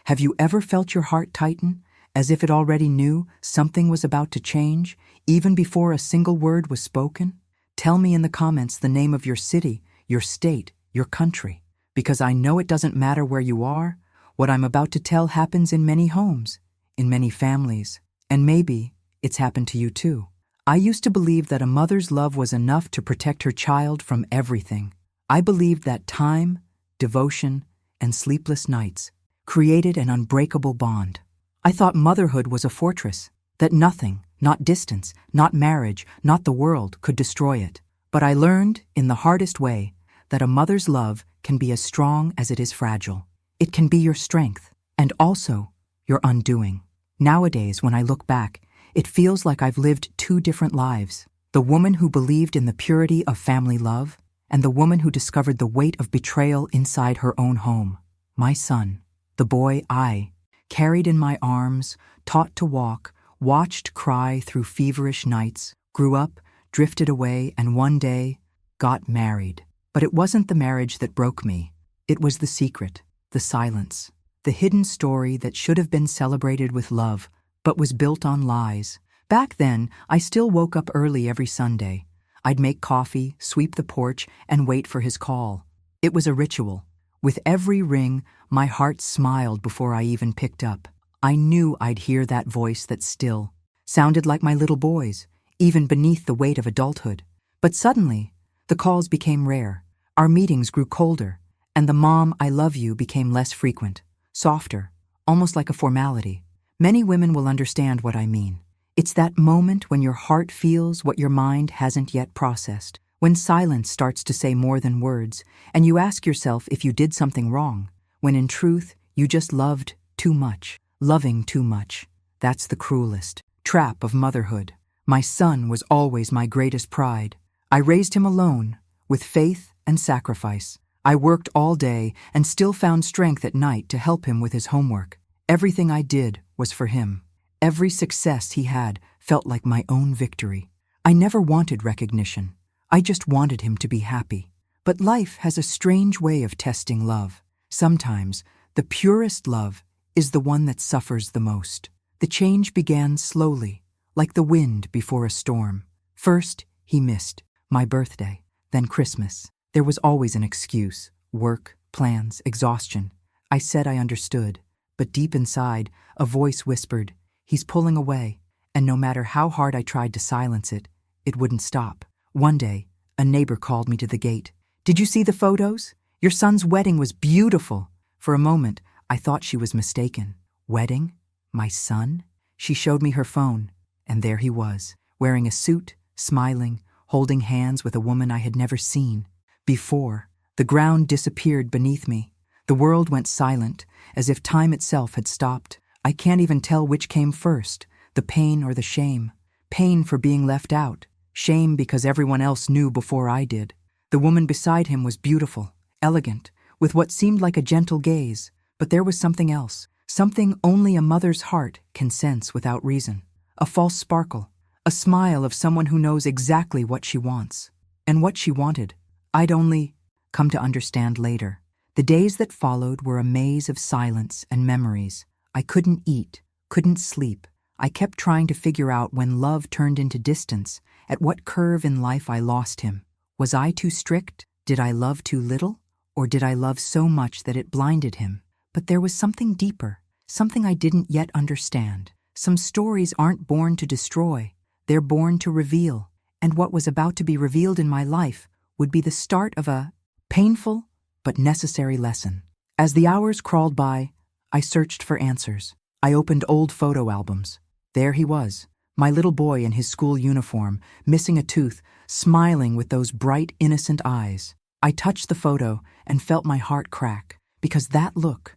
Have you ever felt your heart tighten, as if it already knew something was about to change, even before a single word was spoken? Tell me in the comments the name of your city, your state, your country, because I know it doesn't matter where you are. What I'm about to tell happens in many homes, in many families, and maybe it's happened to you too. I used to believe that a mother's love was enough to protect her child from everything. I believed that time, devotion, and sleepless nights created an unbreakable bond. I thought motherhood was a fortress, that nothing, not distance, not marriage, not the world, could destroy it. But I learned, in the hardest way, that a mother's love can be as strong as it is fragile. It can be your strength, and also your undoing. Nowadays, when I look back, it feels like I've lived two different lives. The woman who believed in the purity of family love, and the woman who discovered the weight of betrayal inside her own home. My son, the boy I carried in my arms, taught to walk, watched cry through feverish nights, grew up, drifted away, and one day got married. But it wasn't the marriage that broke me. It was the secret, the silence, the hidden story that should have been celebrated with love, but was built on lies. Back then, I still woke up early every Sunday. I'd make coffee, sweep the porch, and wait for his call. It was a ritual. With every ring, my heart smiled before I even picked up. I knew I'd hear that voice that still sounded like my little boy's, even beneath the weight of adulthood. But suddenly, the calls became rare. Our meetings grew colder, and the "Mom, I love you" became less frequent, softer, almost like a formality. Many women will understand what I mean. It's that moment when your heart feels what your mind hasn't yet processed, when silence starts to say more than words, and you ask yourself if you did something wrong, when in truth, you just loved too much. Loving too much. That's the cruelest trap of motherhood. My son was always my greatest pride. I raised him alone, with faith and sacrifice. I worked all day and still found strength at night to help him with his homework. Everything I did was for him. Every success he had felt like my own victory. I never wanted recognition. I just wanted him to be happy. But life has a strange way of testing love. Sometimes, the purest love is the one that suffers the most. The change began slowly, like the wind before a storm. First, he missed my birthday, then Christmas. There was always an excuse: work, plans, exhaustion. I said I understood, but deep inside, a voice whispered, "He's pulling away." And no matter how hard I tried to silence it, it wouldn't stop. One day, a neighbor called me to the gate. "Did you see the photos? Your son's wedding was beautiful." For a moment, I thought she was mistaken. Wedding? My son? She showed me her phone, and there he was, wearing a suit, smiling, holding hands with a woman I had never seen before. The ground disappeared beneath me. The world went silent, as if time itself had stopped. I can't even tell which came first, the pain or the shame. Pain for being left out, shame because everyone else knew before I did. The woman beside him was beautiful, elegant, with what seemed like a gentle gaze. But there was something else, something only a mother's heart can sense without reason. A false sparkle, a smile of someone who knows exactly what she wants. And what she wanted, I'd only come to understand later. The days that followed were a maze of silence and memories. I couldn't eat, couldn't sleep. I kept trying to figure out when love turned into distance, at what curve in life I lost him. Was I too strict? Did I love too little? Or did I love so much that it blinded him? But there was something deeper, something I didn't yet understand. Some stories aren't born to destroy, they're born to reveal. And what was about to be revealed in my life would be the start of a painful but necessary lesson. As the hours crawled by, I searched for answers. I opened old photo albums. There he was, my little boy in his school uniform, missing a tooth, smiling with those bright, innocent eyes. I touched the photo and felt my heart crack, because that look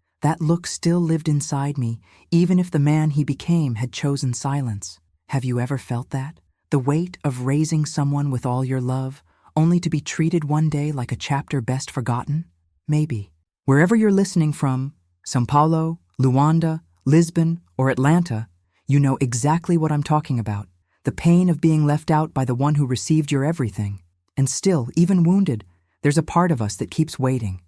still lived inside me, even if the man he became had chosen silence. Have you ever felt that? The weight of raising someone with all your love, only to be treated one day like a chapter best forgotten? Maybe. Wherever you're listening from, São Paulo, Luanda, Lisbon, or Atlanta, you know exactly what I'm talking about. The pain of being left out by the one who received your everything. And still, even wounded, there's a part of us that keeps waiting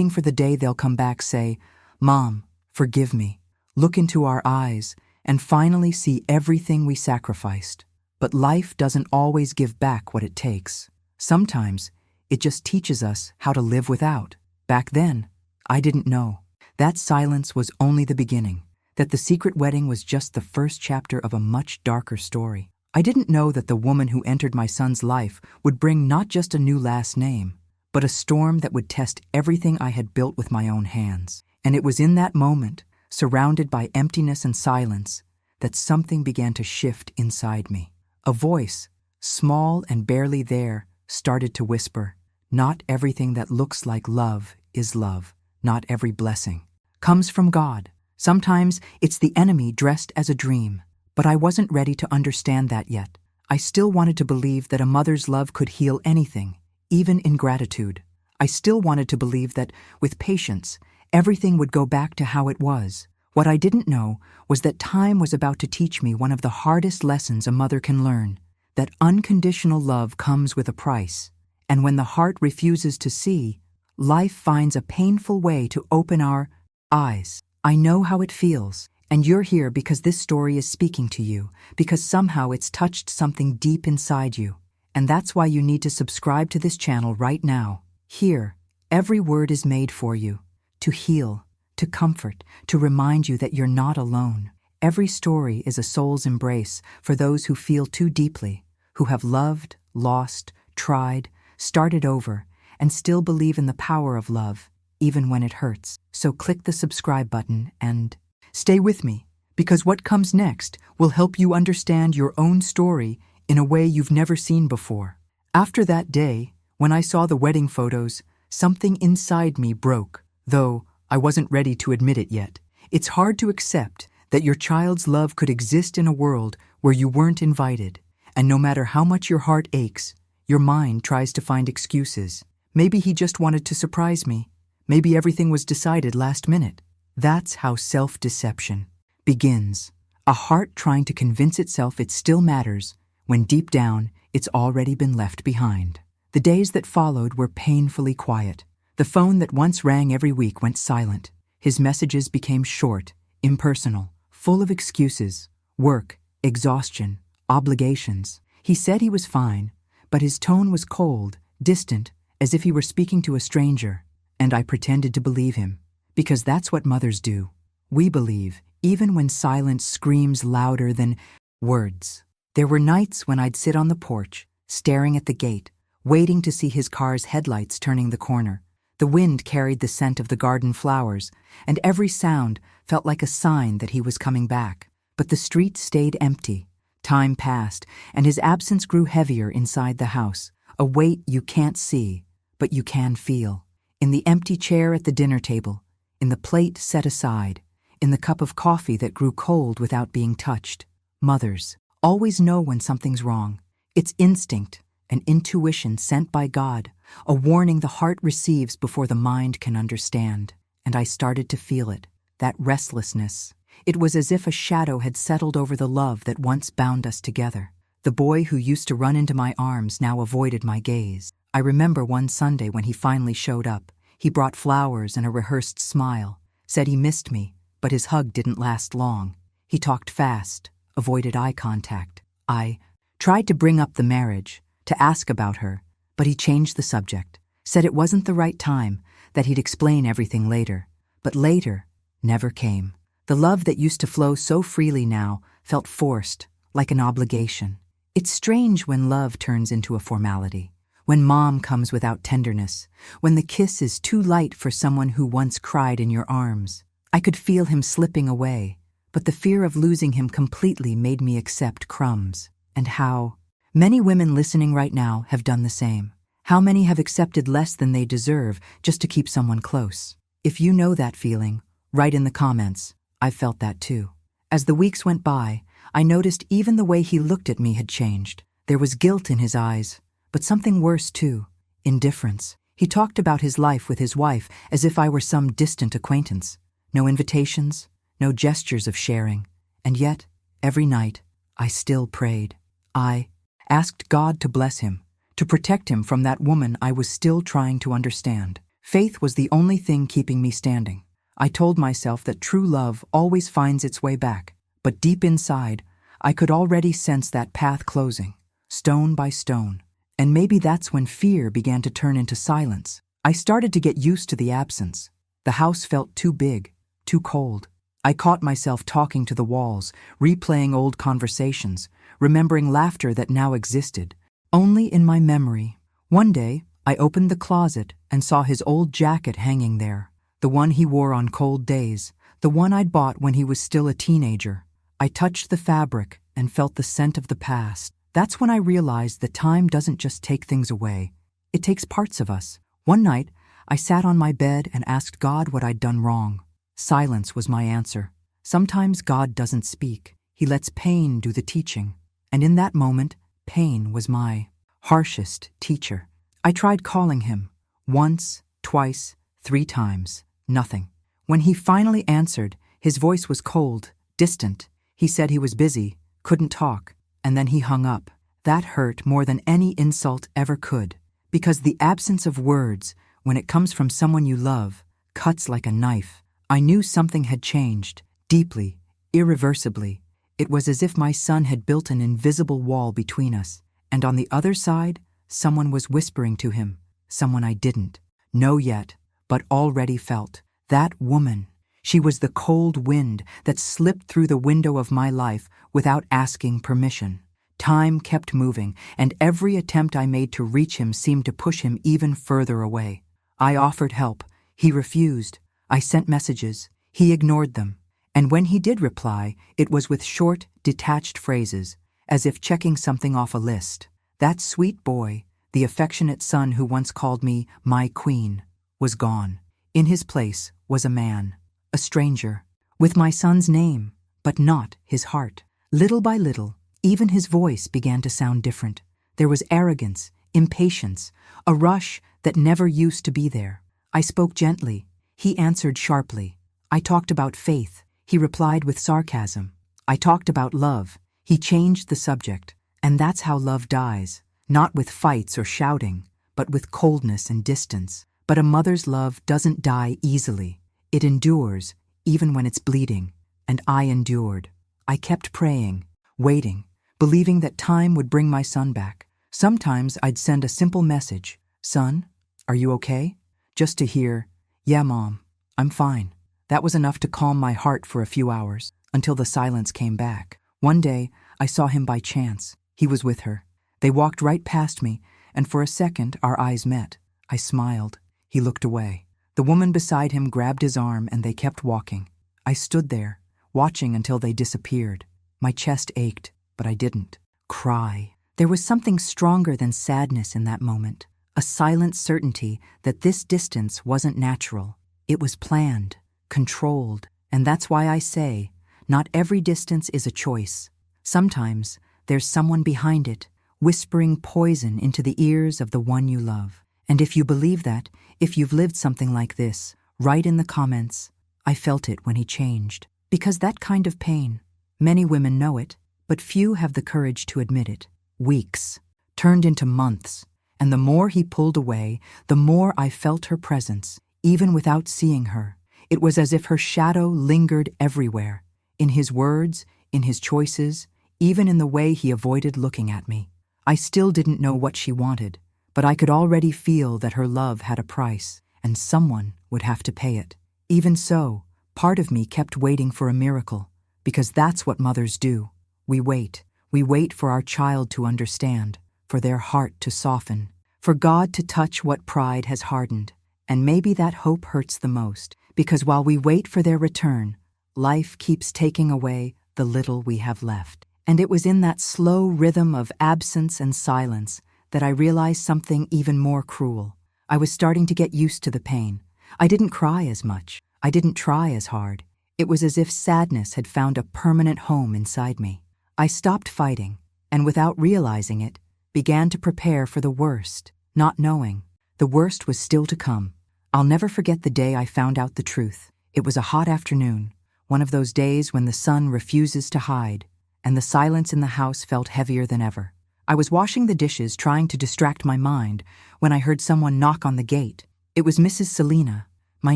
for the day they'll come back, say, "Mom, forgive me, look into our eyes, and finally see everything we sacrificed. But life doesn't always give back what it takes. Sometimes it just teaches us how to live without. Back then, I didn't know. That silence was only the beginning, that the secret wedding was just the first chapter of a much darker story. I didn't know that the woman who entered my son's life would bring not just a new last name, but a storm that would test everything I had built with my own hands. And it was in that moment, surrounded by emptiness and silence, that something began to shift inside me. A voice, small and barely there, started to whisper, "Not everything that looks like love is love. Not every blessing comes from God. Sometimes it's the enemy dressed as a dream." But I wasn't ready to understand that yet. I still wanted to believe that a mother's love could heal anything, even ingratitude. I still wanted to believe that, with patience, everything would go back to how it was. What I didn't know was that time was about to teach me one of the hardest lessons a mother can learn, that unconditional love comes with a price. And when the heart refuses to see, life finds a painful way to open our eyes. I know how it feels. And you're here because this story is speaking to you, because somehow it's touched something deep inside you. And that's why you need to subscribe to this channel right now. Here, every word is made for you, to heal, to comfort, to remind you that you're not alone. Every story is a soul's embrace for those who feel too deeply, who have loved, lost, tried, started over, and still believe in the power of love, even when it hurts. So click the subscribe button and stay with me, because what comes next will help you understand your own story in a way you've never seen before. After that day, when I saw the wedding photos, something inside me broke, though I wasn't ready to admit it yet. It's hard to accept that your child's love could exist in a world where you weren't invited, and no matter how much your heart aches, your mind tries to find excuses. Maybe he just wanted to surprise me. Maybe everything was decided last minute. That's how self-deception begins. A heart trying to convince itself it still matters when deep down it's already been left behind. The days that followed were painfully quiet. The phone that once rang every week went silent. His messages became short, impersonal, full of excuses, work, exhaustion, obligations. He said he was fine, but his tone was cold, distant, as if he were speaking to a stranger, and I pretended to believe him. Because that's what mothers do. We believe, even when silence screams louder than words. There were nights when I'd sit on the porch, staring at the gate, waiting to see his car's headlights turning the corner. The wind carried the scent of the garden flowers, and every sound felt like a sign that he was coming back. But the street stayed empty. Time passed, and his absence grew heavier inside the house, a weight you can't see, but you can feel. In the empty chair at the dinner table, in the plate set aside, in the cup of coffee that grew cold without being touched. Mothers always know when something's wrong. It's instinct, an intuition sent by God, a warning the heart receives before the mind can understand. And I started to feel it, that restlessness. It was as if a shadow had settled over the love that once bound us together. The boy who used to run into my arms now avoided my gaze. I remember one Sunday when he finally showed up. He brought flowers and a rehearsed smile, said he missed me, but his hug didn't last long. He talked fast, avoided eye contact. I tried to bring up the marriage, to ask about her, but he changed the subject, said it wasn't the right time, that he'd explain everything later. But later never came. The love that used to flow so freely now felt forced, like an obligation. It's strange when love turns into a formality. When mom comes without tenderness, when the kiss is too light for someone who once cried in your arms. I could feel him slipping away, but the fear of losing him completely made me accept crumbs. And how many women listening right now have done the same. How many have accepted less than they deserve just to keep someone close? If you know that feeling, write in the comments. I've felt that too. As the weeks went by, I noticed even the way he looked at me had changed. There was guilt in his eyes. But something worse too, indifference. He talked about his life with his wife as if I were some distant acquaintance. No invitations, no gestures of sharing. And yet, every night, I still prayed. I asked God to bless him, to protect him from that woman I was still trying to understand. Faith was the only thing keeping me standing. I told myself that true love always finds its way back, but deep inside, I could already sense that path closing, stone by stone. And maybe that's when fear began to turn into silence. I started to get used to the absence. The house felt too big, too cold. I caught myself talking to the walls, replaying old conversations, remembering laughter that now existed, only in my memory. One day, I opened the closet and saw his old jacket hanging there, the one he wore on cold days, the one I'd bought when he was still a teenager. I touched the fabric and felt the scent of the past. That's when I realized that time doesn't just take things away, it takes parts of us. One night, I sat on my bed and asked God what I'd done wrong. Silence was my answer. Sometimes God doesn't speak. He lets pain do the teaching. And in that moment, pain was my harshest teacher. I tried calling him. Once, twice, 3 times. Nothing. When he finally answered, his voice was cold, distant. He said he was busy, couldn't talk, and then he hung up. That hurt more than any insult ever could, because the absence of words, when it comes from someone you love, cuts like a knife. I knew something had changed, deeply, irreversibly. It was as if my son had built an invisible wall between us, and on the other side, someone was whispering to him, someone I didn't know yet, but already felt. That woman. She was the cold wind that slipped through the window of my life without asking permission. Time kept moving, and every attempt I made to reach him seemed to push him even further away. I offered help. He refused. I sent messages. He ignored them. And when he did reply, it was with short, detached phrases, as if checking something off a list. That sweet boy, the affectionate son who once called me my queen, was gone. In his place was a man, a stranger, with my son's name, but not his heart. Little by little, even his voice began to sound different. There was arrogance, impatience, a rush that never used to be there. I spoke gently. He answered sharply. I talked about faith. He replied with sarcasm. I talked about love. He changed the subject. And that's how love dies, not with fights or shouting, but with coldness and distance. But a mother's love doesn't die easily. It endures, even when it's bleeding. And I endured. I kept praying, waiting, believing that time would bring my son back. Sometimes I'd send a simple message, "Son, are you okay?" Just to hear, "Yeah, Mom, I'm fine." That was enough to calm my heart for a few hours, until the silence came back. One day, I saw him by chance. He was with her. They walked right past me, and for a second our eyes met. I smiled. He looked away. The woman beside him grabbed his arm and they kept walking. I stood there, watching until they disappeared. My chest ached, but I didn't cry. There was something stronger than sadness in that moment, a silent certainty that this distance wasn't natural. It was planned, controlled, and that's why I say, not every distance is a choice. Sometimes there's someone behind it, whispering poison into the ears of the one you love. And if you believe that, if you've lived something like this, write in the comments, "I felt it when he changed." Because that kind of pain, many women know it, but few have the courage to admit it. Weeks turned into months, and the more he pulled away, the more I felt her presence, even without seeing her. It was as if her shadow lingered everywhere, in his words, in his choices, even in the way he avoided looking at me. I still didn't know what she wanted, but I could already feel that her love had a price, and someone would have to pay it. Even so, part of me kept waiting for a miracle, because that's what mothers do. We wait. We wait for our child to understand, for their heart to soften, for God to touch what pride has hardened. And maybe that hope hurts the most, because while we wait for their return, life keeps taking away the little we have left. And it was in that slow rhythm of absence and silence that I realized something even more cruel. I was starting to get used to the pain. I didn't cry as much. I didn't try as hard. It was as if sadness had found a permanent home inside me. I stopped fighting, and without realizing it, began to prepare for the worst, not knowing. The worst was still to come. I'll never forget the day I found out the truth. It was a hot afternoon, one of those days when the sun refuses to hide, and the silence in the house felt heavier than ever. I was washing the dishes, trying to distract my mind, when I heard someone knock on the gate. It was Mrs. Selina, my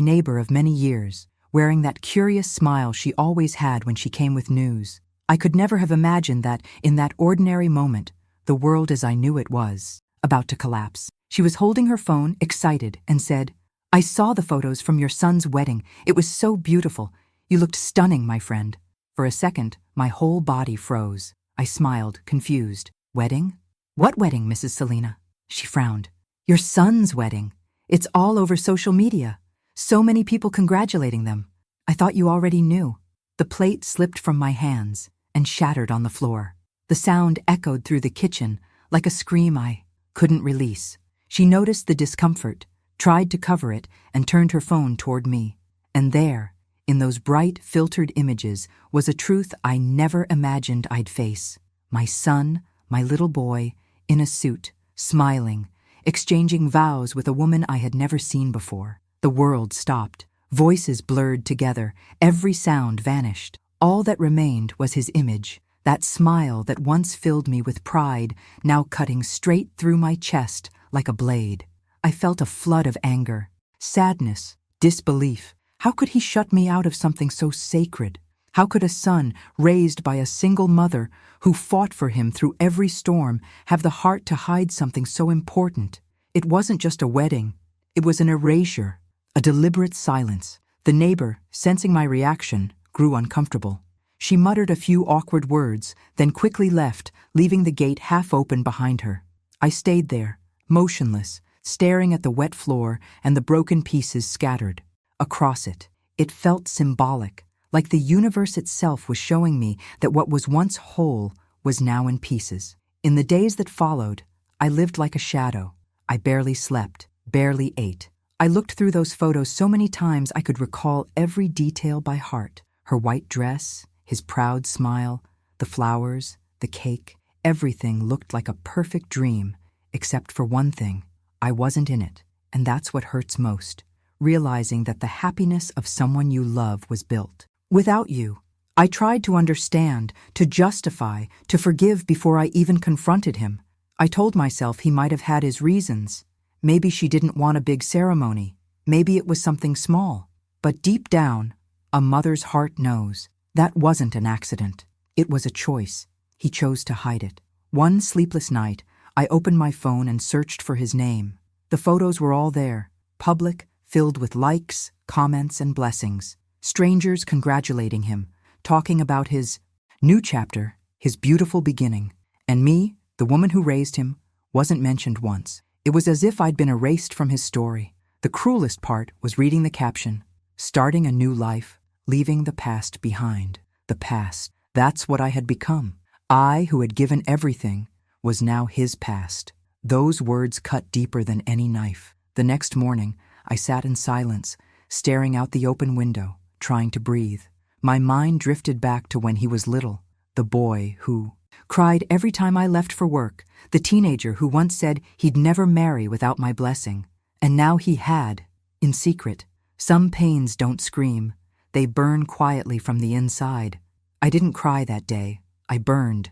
neighbor of many years. wearing that curious smile she always had when she came with news. I could never have imagined that, in that ordinary moment, the world as I knew it was about to collapse. She was holding her phone, excited, and said, "I saw the photos from your son's wedding. It was so beautiful. You looked stunning, my friend." For a second, my whole body froze. I smiled, confused. "Wedding? What wedding, Mrs. Selena?" She frowned. "Your son's wedding. It's all over social media. So many people congratulating them. I thought you already knew." The plate slipped from my hands and shattered on the floor. The sound echoed through the kitchen like a scream I couldn't release. She noticed the discomfort, tried to cover it, and turned her phone toward me. And there, in those bright, filtered images, was a truth I never imagined I'd face. My son, my little boy, in a suit, smiling, exchanging vows with a woman I had never seen before. The world stopped. Voices blurred together. Every sound vanished. All that remained was his image, that smile that once filled me with pride, now cutting straight through my chest like a blade. I felt a flood of anger, sadness, disbelief. How could he shut me out of something so sacred? How could a son, raised by a single mother, who fought for him through every storm, have the heart to hide something so important? It wasn't just a wedding. It was an erasure, a deliberate silence. The neighbor, sensing my reaction, grew uncomfortable. She muttered a few awkward words, then quickly left, leaving the gate half open behind her. I stayed there, motionless, staring at the wet floor and the broken pieces scattered. Across it, it felt symbolic, like the universe itself was showing me that what was once whole was now in pieces. In the days that followed, I lived like a shadow. I barely slept, barely ate. I looked through those photos so many times I could recall every detail by heart. Her white dress, his proud smile, the flowers, the cake, everything looked like a perfect dream, except for one thing. I wasn't in it, and that's what hurts most, realizing that the happiness of someone you love was built without you. I tried to understand, to justify, to forgive before I even confronted him. I told myself he might have had his reasons. Maybe she didn't want a big ceremony. Maybe it was something small. But deep down, a mother's heart knows. That wasn't an accident. It was a choice. He chose to hide it. One sleepless night, I opened my phone and searched for his name. The photos were all there, public, filled with likes, comments, and blessings. Strangers congratulating him, talking about his new chapter, his beautiful beginning. And me, the woman who raised him, wasn't mentioned once. It was as if I'd been erased from his story. The cruelest part was reading the caption, "Starting a new life, leaving the past behind." The past, that's what I had become. I, who had given everything, was now his past. Those words cut deeper than any knife. The next morning, I sat in silence, staring out the open window, trying to breathe. My mind drifted back to when he was little, the boy who cried every time I left for work, the teenager who once said he'd never marry without my blessing. And now he had, in secret. Some pains don't scream. They burn quietly from the inside. I didn't cry that day. I burned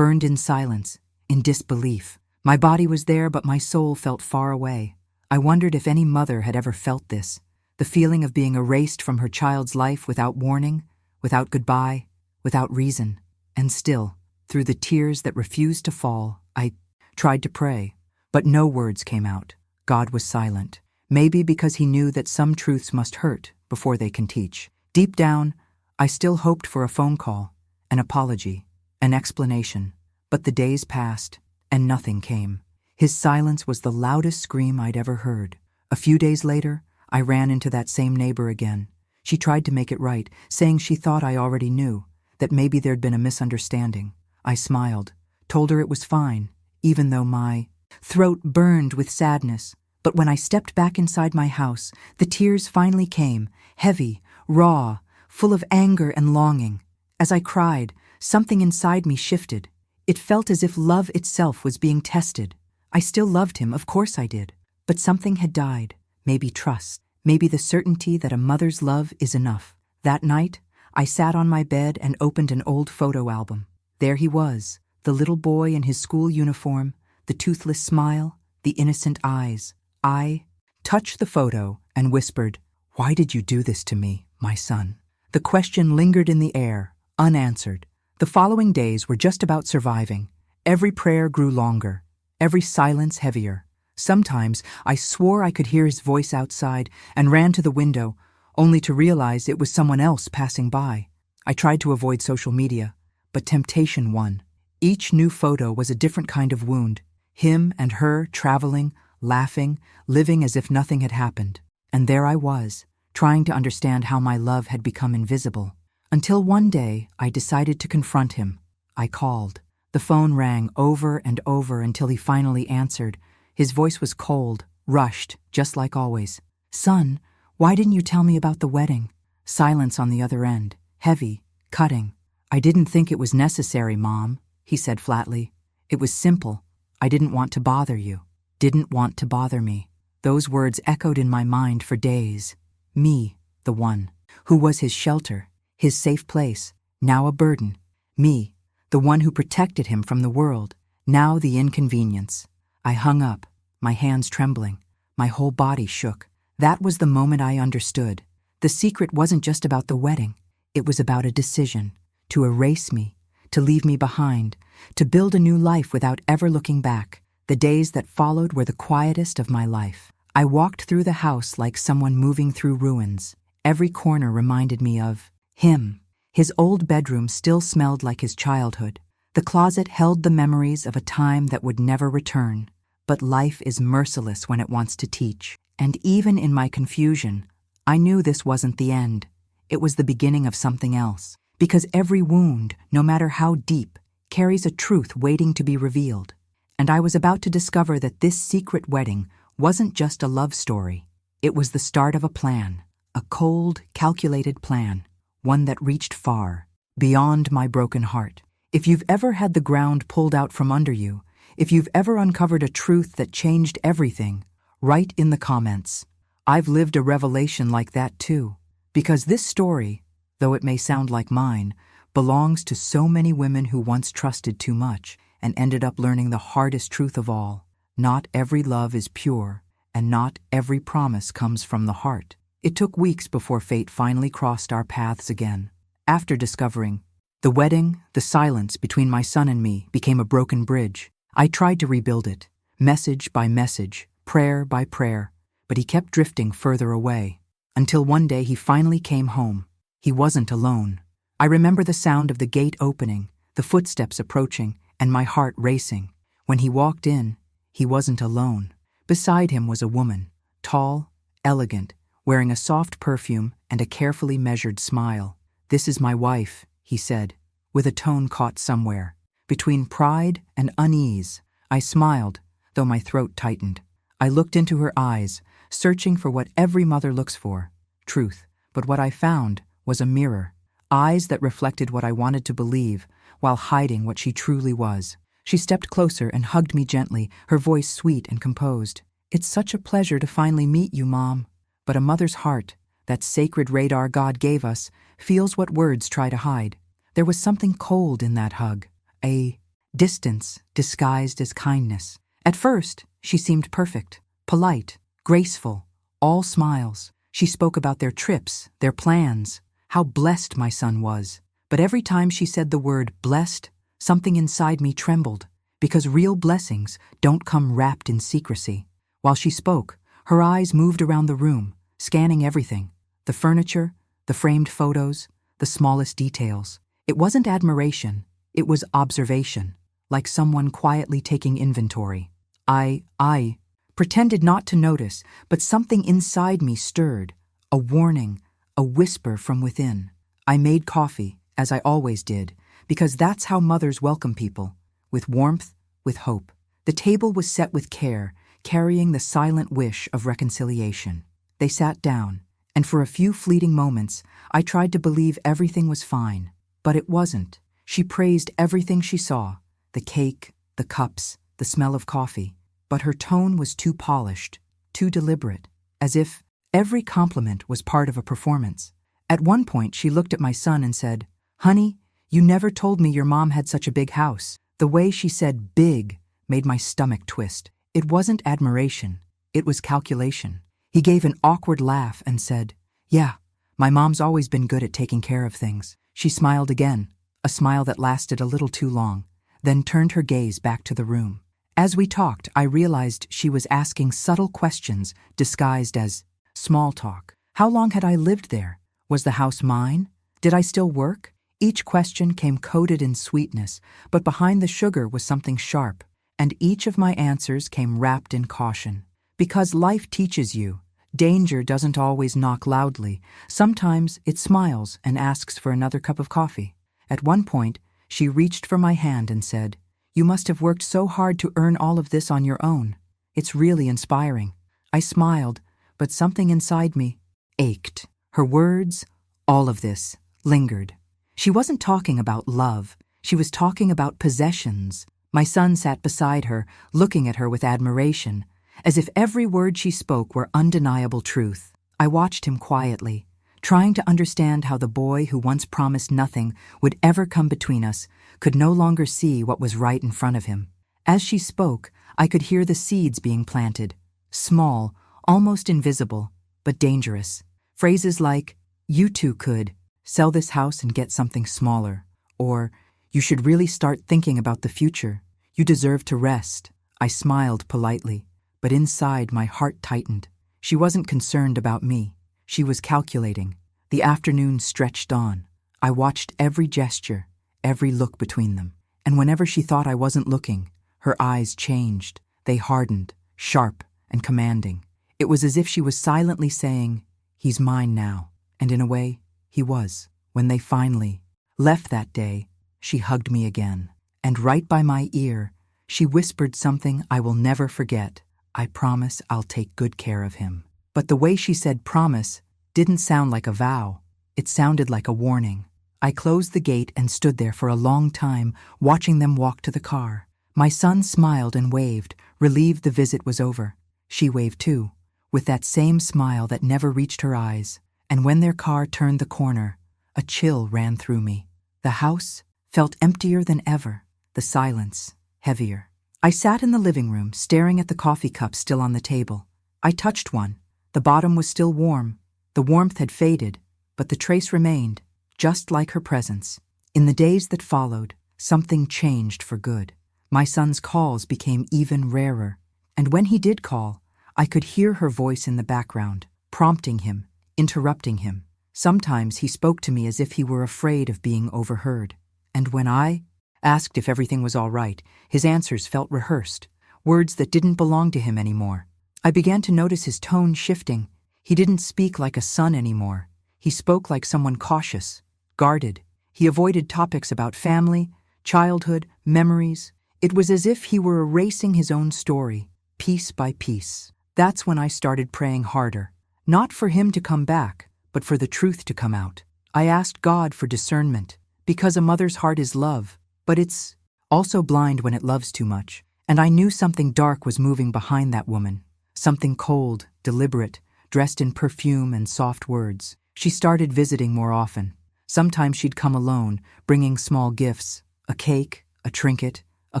in silence, in disbelief. My body was there, but my soul felt far away. I wondered if any mother had ever felt this, the feeling of being erased from her child's life without warning, without goodbye, without reason. And still, through the tears that refused to fall, I tried to pray, but no words came out. God was silent, maybe because he knew that some truths must hurt before they can teach. Deep down, I still hoped for a phone call, an apology, an explanation. But the days passed, and nothing came. His silence was the loudest scream I'd ever heard. A few days later, I ran into that same neighbor again. She tried to make it right, saying she thought I already knew, that maybe there'd been a misunderstanding. I smiled, told her it was fine, even though my throat burned with sadness. But when I stepped back inside my house, the tears finally came, heavy, raw, full of anger and longing. As I cried, something inside me shifted. It felt as if love itself was being tested. I still loved him, of course I did. But something had died. Maybe trust. Maybe the certainty that a mother's love is enough. That night, I sat on my bed and opened an old photo album. There he was, the little boy in his school uniform, the toothless smile, the innocent eyes. I touched the photo and whispered, "Why did you do this to me, my son? The question lingered in the air, unanswered. The following days were just about surviving. Every prayer grew longer, every silence heavier. Sometimes I swore I could hear his voice outside and ran to the window, only to realize it was someone else passing by. I tried to avoid social media, but temptation won. Each new photo was a different kind of wound. Him and her traveling, laughing, living as if nothing had happened. And there I was, trying to understand how my love had become invisible. Until one day, I decided to confront him. I called. The phone rang over and over until he finally answered. His voice was cold, rushed, just like always. "Son, why didn't you tell me about the wedding?" Silence on the other end, heavy, cutting. "I didn't think it was necessary, Mom," he said flatly. "It was simple. I didn't want to bother you." Didn't want to bother me. Those words echoed in my mind for days. Me, the one who was his shelter, his safe place, now a burden. Me, the one who protected him from the world, now the inconvenience. I hung up, my hands trembling, my whole body shook. That was the moment I understood. The secret wasn't just about the wedding. It was about a decision to erase me, to leave me behind, to build a new life without ever looking back. The days that followed were the quietest of my life. I walked through the house like someone moving through ruins. Every corner reminded me of him. His old bedroom still smelled like his childhood. The closet held the memories of a time that would never return. But life is merciless when it wants to teach. And even in my confusion, I knew this wasn't the end. It was the beginning of something else. Because every wound, no matter how deep, carries a truth waiting to be revealed. And I was about to discover that this secret wedding wasn't just a love story. It was the start of a plan, a cold, calculated plan, one that reached far, beyond my broken heart. If you've ever had the ground pulled out from under you, if you've ever uncovered a truth that changed everything, write in the comments. I've lived a revelation like that too. Because this story, though it may sound like mine, belongs to so many women who once trusted too much and ended up learning the hardest truth of all. Not every love is pure, and not every promise comes from the heart. It took weeks before fate finally crossed our paths again. After discovering the wedding, the silence between my son and me became a broken bridge. I tried to rebuild it, message by message, prayer by prayer, but he kept drifting further away. Until one day he finally came home. He wasn't alone. I remember the sound of the gate opening, the footsteps approaching, and my heart racing. When he walked in, he wasn't alone. Beside him was a woman, tall, elegant, wearing a soft perfume and a carefully measured smile. "This is my wife," he said, with a tone caught somewhere. Between pride and unease, I smiled, though my throat tightened. I looked into her eyes, searching for what every mother looks for, truth. But what I found was a mirror, eyes that reflected what I wanted to believe, while hiding what she truly was. She stepped closer and hugged me gently, her voice sweet and composed. "It's such a pleasure to finally meet you, Mom." But a mother's heart, that sacred radar God gave us, feels what words try to hide. There was something cold in that hug, a distance disguised as kindness. At first, she seemed perfect, polite, graceful, all smiles. She spoke about their trips, their plans, how blessed my son was. But every time she said the word blessed, something inside me trembled, because real blessings don't come wrapped in secrecy. While she spoke, her eyes moved around the room, scanning everything, the furniture, the framed photos, the smallest details. It wasn't admiration, it was observation, like someone quietly taking inventory. I pretended not to notice, but something inside me stirred, a warning, a whisper from within. I made coffee, as I always did, because that's how mothers welcome people, with warmth, with hope. The table was set with care, carrying the silent wish of reconciliation. They sat down, and for a few fleeting moments, I tried to believe everything was fine. But it wasn't. She praised everything she saw, the cake, the cups, the smell of coffee. But her tone was too polished, too deliberate, as if every compliment was part of a performance. At one point, she looked at my son and said, "Honey, you never told me your mom had such a big house." The way she said big made my stomach twist. It wasn't admiration, it was calculation. He gave an awkward laugh and said, "Yeah, My mom's always been good at taking care of things. She smiled again, a smile that lasted a little too long, then turned her gaze back to the room. As we talked, I realized she was asking subtle questions disguised as small talk. How long had I lived there? Was the house mine? Did I still work? Each question came coated in sweetness, but behind the sugar was something sharp, and each of my answers came wrapped in caution. Because life teaches you, danger doesn't always knock loudly. Sometimes it smiles and asks for another cup of coffee. At one point, she reached for my hand and said, "You must have worked so hard to earn all of this on your own. It's really inspiring." I smiled, but something inside me ached. Her words, all of this, lingered. She wasn't talking about love. She was talking about possessions. My son sat beside her, looking at her with admiration, as if every word she spoke were undeniable truth. I watched him quietly, trying to understand how the boy who once promised nothing would ever come between us could no longer see what was right in front of him. As she spoke, I could hear the seeds being planted, small, almost invisible, but dangerous. Phrases like, "You too could," "Sell this house and get something smaller," or "You should really start thinking about the future. You deserve to rest." I smiled politely, but inside my heart tightened. She wasn't concerned about me. She was calculating. The afternoon stretched on. I watched every gesture, every look between them. And whenever she thought I wasn't looking, her eyes changed. They hardened, sharp and commanding. It was as if she was silently saying, "He's mine now." And in a way, he was. When they finally left that day, she hugged me again. And right by my ear, she whispered something I will never forget. "I promise I'll take good care of him." But the way she said promise didn't sound like a vow. It sounded like a warning. I closed the gate and stood there for a long time, watching them walk to the car. My son smiled and waved, relieved the visit was over. She waved too, with that same smile that never reached her eyes. And when their car turned the corner, a chill ran through me. The house felt emptier than ever, the silence heavier. I sat in the living room, staring at the coffee cup still on the table. I touched one. The bottom was still warm. The warmth had faded, but the trace remained, just like her presence. In the days that followed, something changed for good. My son's calls became even rarer. And when he did call, I could hear her voice in the background, prompting him, interrupting him. Sometimes he spoke to me as if he were afraid of being overheard. And when I asked if everything was all right, his answers felt rehearsed, words that didn't belong to him anymore. I began to notice his tone shifting. He didn't speak like a son anymore. He spoke like someone cautious, guarded. He avoided topics about family, childhood, memories. It was as if he were erasing his own story, piece by piece. That's when I started praying harder. Not for him to come back, but for the truth to come out. I asked God for discernment, because a mother's heart is love, but it's also blind when it loves too much. And I knew something dark was moving behind that woman, something cold, deliberate, dressed in perfume and soft words. She started visiting more often. Sometimes she'd come alone, bringing small gifts, a cake, a trinket, a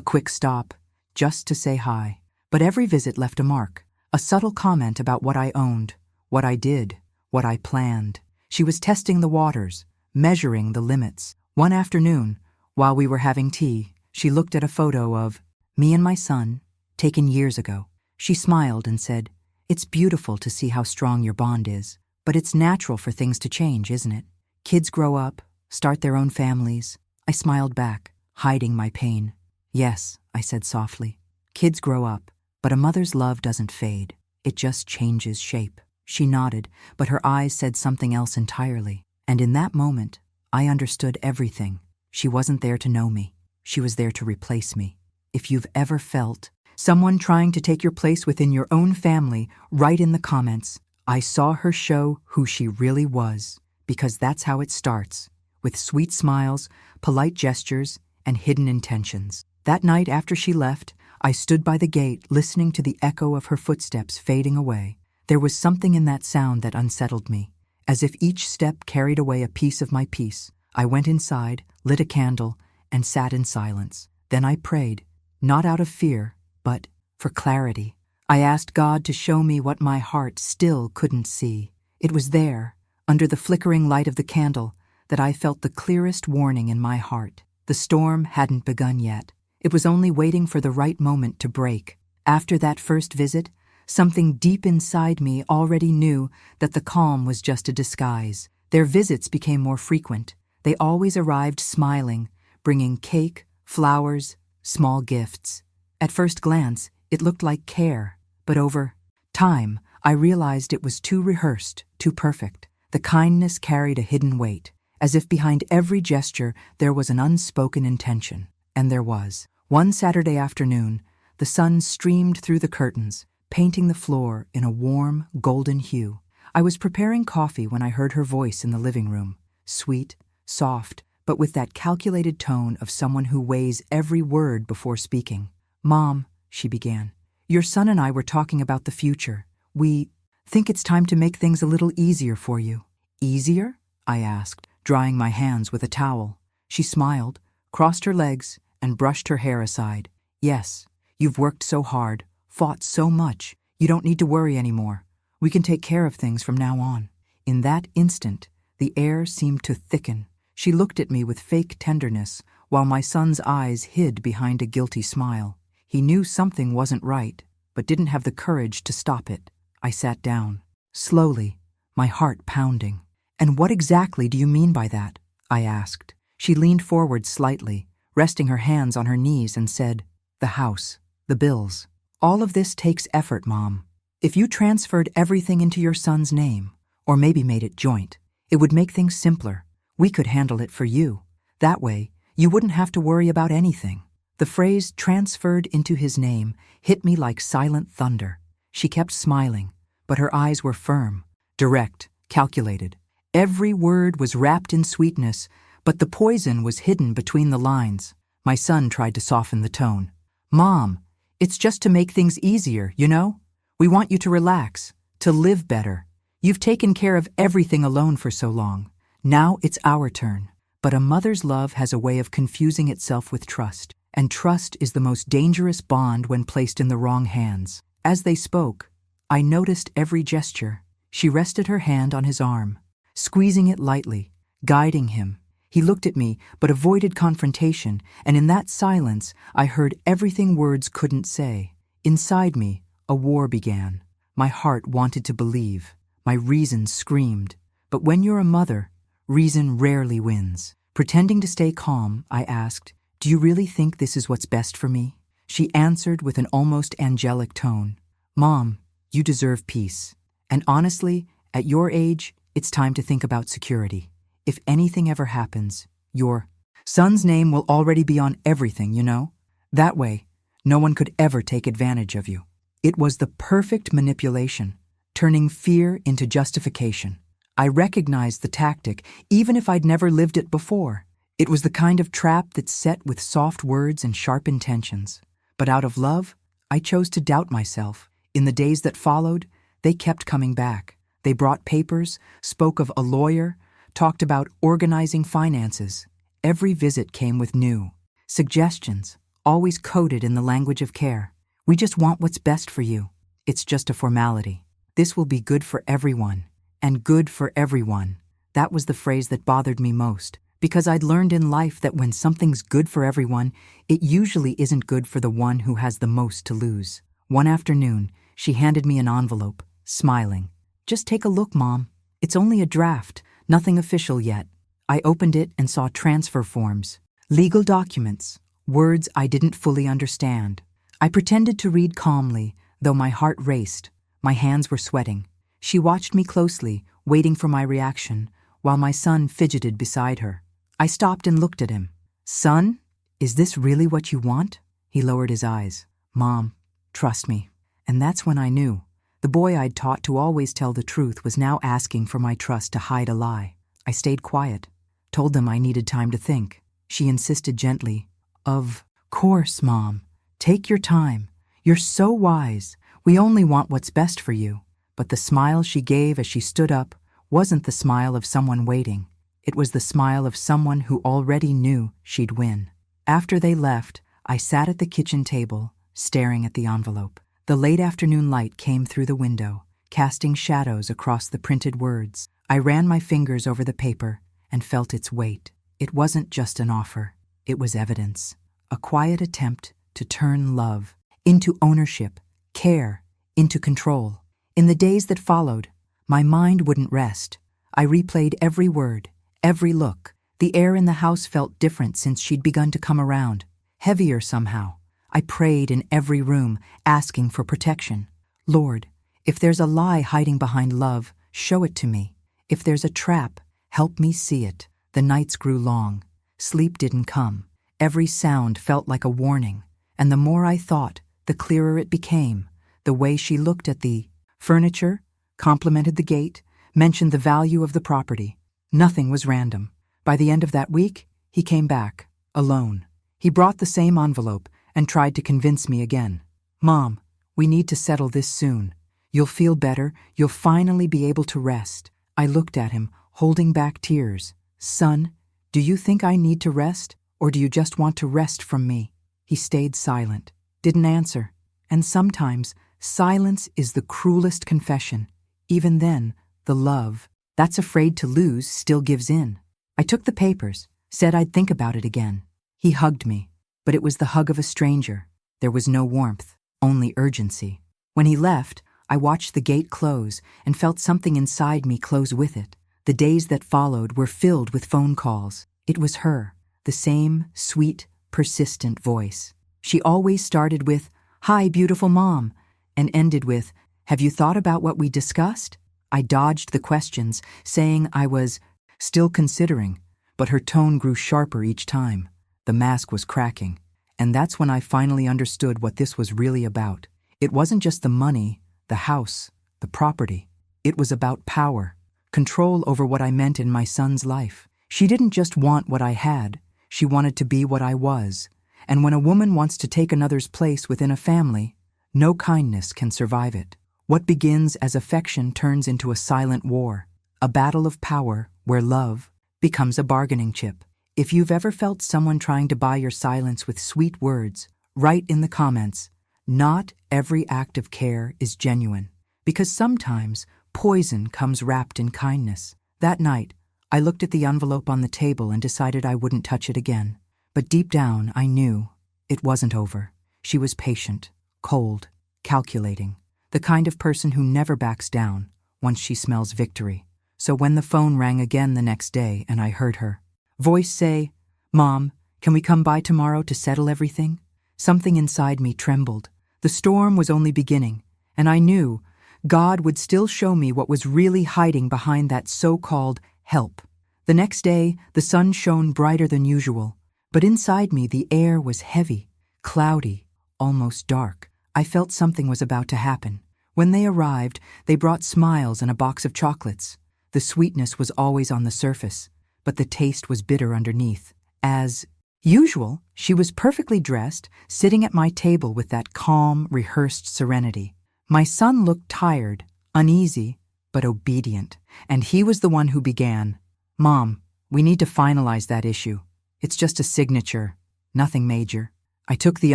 quick stop, just to say hi. But every visit left a mark, a subtle comment about what I owned, what I did, what I planned. She was testing the waters, measuring the limits. One afternoon, while we were having tea, she looked at a photo of me and my son, taken years ago. She smiled and said, "It's beautiful to see how strong your bond is, but it's natural for things to change, isn't it? Kids grow up, start their own families." I smiled back, hiding my pain. "Yes," I said softly. "Kids grow up, but a mother's love doesn't fade. It just changes shape." She nodded, but her eyes said something else entirely. And in that moment, I understood everything. She wasn't there to know me. She was there to replace me. If you've ever felt someone trying to take your place within your own family, write in the comments. I saw her show who she really was, because that's how it starts, with sweet smiles, polite gestures, and hidden intentions. That night after she left, I stood by the gate listening to the echo of her footsteps fading away. There was something in that sound that unsettled me, as if each step carried away a piece of my peace. I went inside, lit a candle, and sat in silence. Then I prayed, not out of fear, but for clarity. I asked God to show me what my heart still couldn't see. It was there, under the flickering light of the candle, that I felt the clearest warning in my heart. The storm hadn't begun yet. It was only waiting for the right moment to break. After that first visit, something deep inside me already knew that the calm was just a disguise. Their visits became more frequent. They always arrived smiling, bringing cake, flowers, small gifts. At first glance, it looked like care, but over time, I realized it was too rehearsed, too perfect. The kindness carried a hidden weight, as if behind every gesture there was an unspoken intention. And there was. One Saturday afternoon, the sun streamed through the curtains, painting the floor in a warm, golden hue. I was preparing coffee when I heard her voice in the living room, sweet, soft, but with that calculated tone of someone who weighs every word before speaking. "Mom," she began, "your son and I were talking about the future. We think it's time to make things a little easier for you." "Easier?" I asked, drying my hands with a towel. She smiled, crossed her legs, and brushed her hair aside. "Yes, you've worked so hard, fought so much. You don't need to worry anymore. We can take care of things from now on." In that instant, the air seemed to thicken. She looked at me with fake tenderness, while my son's eyes hid behind a guilty smile. He knew something wasn't right, but didn't have the courage to stop it. I sat down, slowly, my heart pounding. "And what exactly do you mean by that?" I asked. She leaned forward slightly, resting her hands on her knees, and said, "The house, the bills. All of this takes effort, Mom. If you transferred everything into your son's name, or maybe made it joint, it would make things simpler. We could handle it for you. That way, you wouldn't have to worry about anything." The phrase "transferred into his name" hit me like silent thunder. She kept smiling, but her eyes were firm, direct, calculated. Every word was wrapped in sweetness, but the poison was hidden between the lines. My son tried to soften the tone. "Mom, it's just to make things easier, you know? We want you to relax, to live better. You've taken care of everything alone for so long. Now it's our turn." But a mother's love has a way of confusing itself with trust, and trust is the most dangerous bond when placed in the wrong hands. As they spoke, I noticed every gesture. She rested her hand on his arm, squeezing it lightly, guiding him. He looked at me, but avoided confrontation, and in that silence, I heard everything words couldn't say. Inside me, a war began. My heart wanted to believe. My reason screamed. But when you're a mother, reason rarely wins. Pretending to stay calm, I asked, "Do you really think this is what's best for me?" She answered with an almost angelic tone, "Mom, you deserve peace. And honestly, at your age, it's time to think about security. If anything ever happens, your son's name will already be on everything, you know? That way, no one could ever take advantage of you." It was the perfect manipulation, turning fear into justification. I recognized the tactic, even if I'd never lived it before. It was the kind of trap that's set with soft words and sharp intentions. But out of love, I chose to doubt myself. In the days that followed, they kept coming back. They brought papers, spoke of a lawyer, talked about organizing finances. Every visit came with new suggestions, always coded in the language of care. "We just want what's best for you. It's just a formality. This will be good for everyone. And good for everyone." That was the phrase that bothered me most, because I'd learned in life that when something's good for everyone, it usually isn't good for the one who has the most to lose. One afternoon, she handed me an envelope, smiling. "Just take a look, Mom. It's only a draft, nothing official yet." I opened it and saw transfer forms, legal documents, words I didn't fully understand. I pretended to read calmly, though my heart raced. My hands were sweating. She watched me closely, waiting for my reaction, while my son fidgeted beside her. I stopped and looked at him. "Son, is this really what you want?" He lowered his eyes. "Mom, trust me." And that's when I knew. The boy I'd taught to always tell the truth was now asking for my trust to hide a lie. I stayed quiet, told them I needed time to think. She insisted gently, "Of course, Mom. Take your time. You're so wise. We only want what's best for you." But the smile she gave as she stood up wasn't the smile of someone waiting. It was the smile of someone who already knew she'd win. After they left, I sat at the kitchen table, staring at the envelope. The late afternoon light came through the window, casting shadows across the printed words. I ran my fingers over the paper and felt its weight. It wasn't just an offer. It was evidence. A quiet attempt to turn love into ownership, care into control. In the days that followed, my mind wouldn't rest. I replayed every word, every look. The air in the house felt different since she'd begun to come around, heavier somehow. I prayed in every room, asking for protection. Lord, if there's a lie hiding behind love, show it to me. If there's a trap, help me see it. The nights grew long. Sleep didn't come. Every sound felt like a warning, and the more I thought, the clearer it became. The way she looked at the furniture, complimented the gate, mentioned the value of the property. Nothing was random. By the end of that week, he came back, alone. He brought the same envelope and tried to convince me again. Mom, we need to settle this soon. You'll feel better. You'll finally be able to rest. I looked at him, holding back tears. Son, do you think I need to rest, or do you just want to rest from me? He stayed silent, didn't answer. And sometimes, silence is the cruelest confession. Even then, the love that's afraid to lose still gives in. I took the papers, said I'd think about it again. He hugged me, but it was the hug of a stranger. There was no warmth, only urgency. When he left, I watched the gate close and felt something inside me close with it. The days that followed were filled with phone calls. It was her, the same sweet, persistent voice. She always started with, "Hi, beautiful mom," and ended with, "Have you thought about what we discussed?" I dodged the questions, saying I was still considering, but her tone grew sharper each time. The mask was cracking, and that's when I finally understood what this was really about. It wasn't just the money, the house, the property. It was about power, control over what I meant in my son's life. She didn't just want what I had, she wanted to be what I was. And when a woman wants to take another's place within a family, no kindness can survive it. What begins as affection turns into a silent war, a battle of power where love becomes a bargaining chip. If you've ever felt someone trying to buy your silence with sweet words, write in the comments. Not every act of care is genuine, because sometimes poison comes wrapped in kindness. That night, I looked at the envelope on the table and decided I wouldn't touch it again. But deep down, I knew it wasn't over. She was patient, cold, calculating, the kind of person who never backs down once she smells victory. So when the phone rang again the next day and I heard her voice say, "Mom, can we come by tomorrow to settle everything?" Something inside me trembled. The storm was only beginning, and I knew God would still show me what was really hiding behind that so-called help. The next day, the sun shone brighter than usual, but inside me the air was heavy, cloudy, almost dark. I felt something was about to happen. When they arrived, they brought smiles and a box of chocolates. The sweetness was always on the surface, but the taste was bitter underneath. As usual, she was perfectly dressed, sitting at my table with that calm, rehearsed serenity. My son looked tired, uneasy, but obedient, and he was the one who began. "Mom, we need to finalize that issue. It's just a signature, nothing major." I took the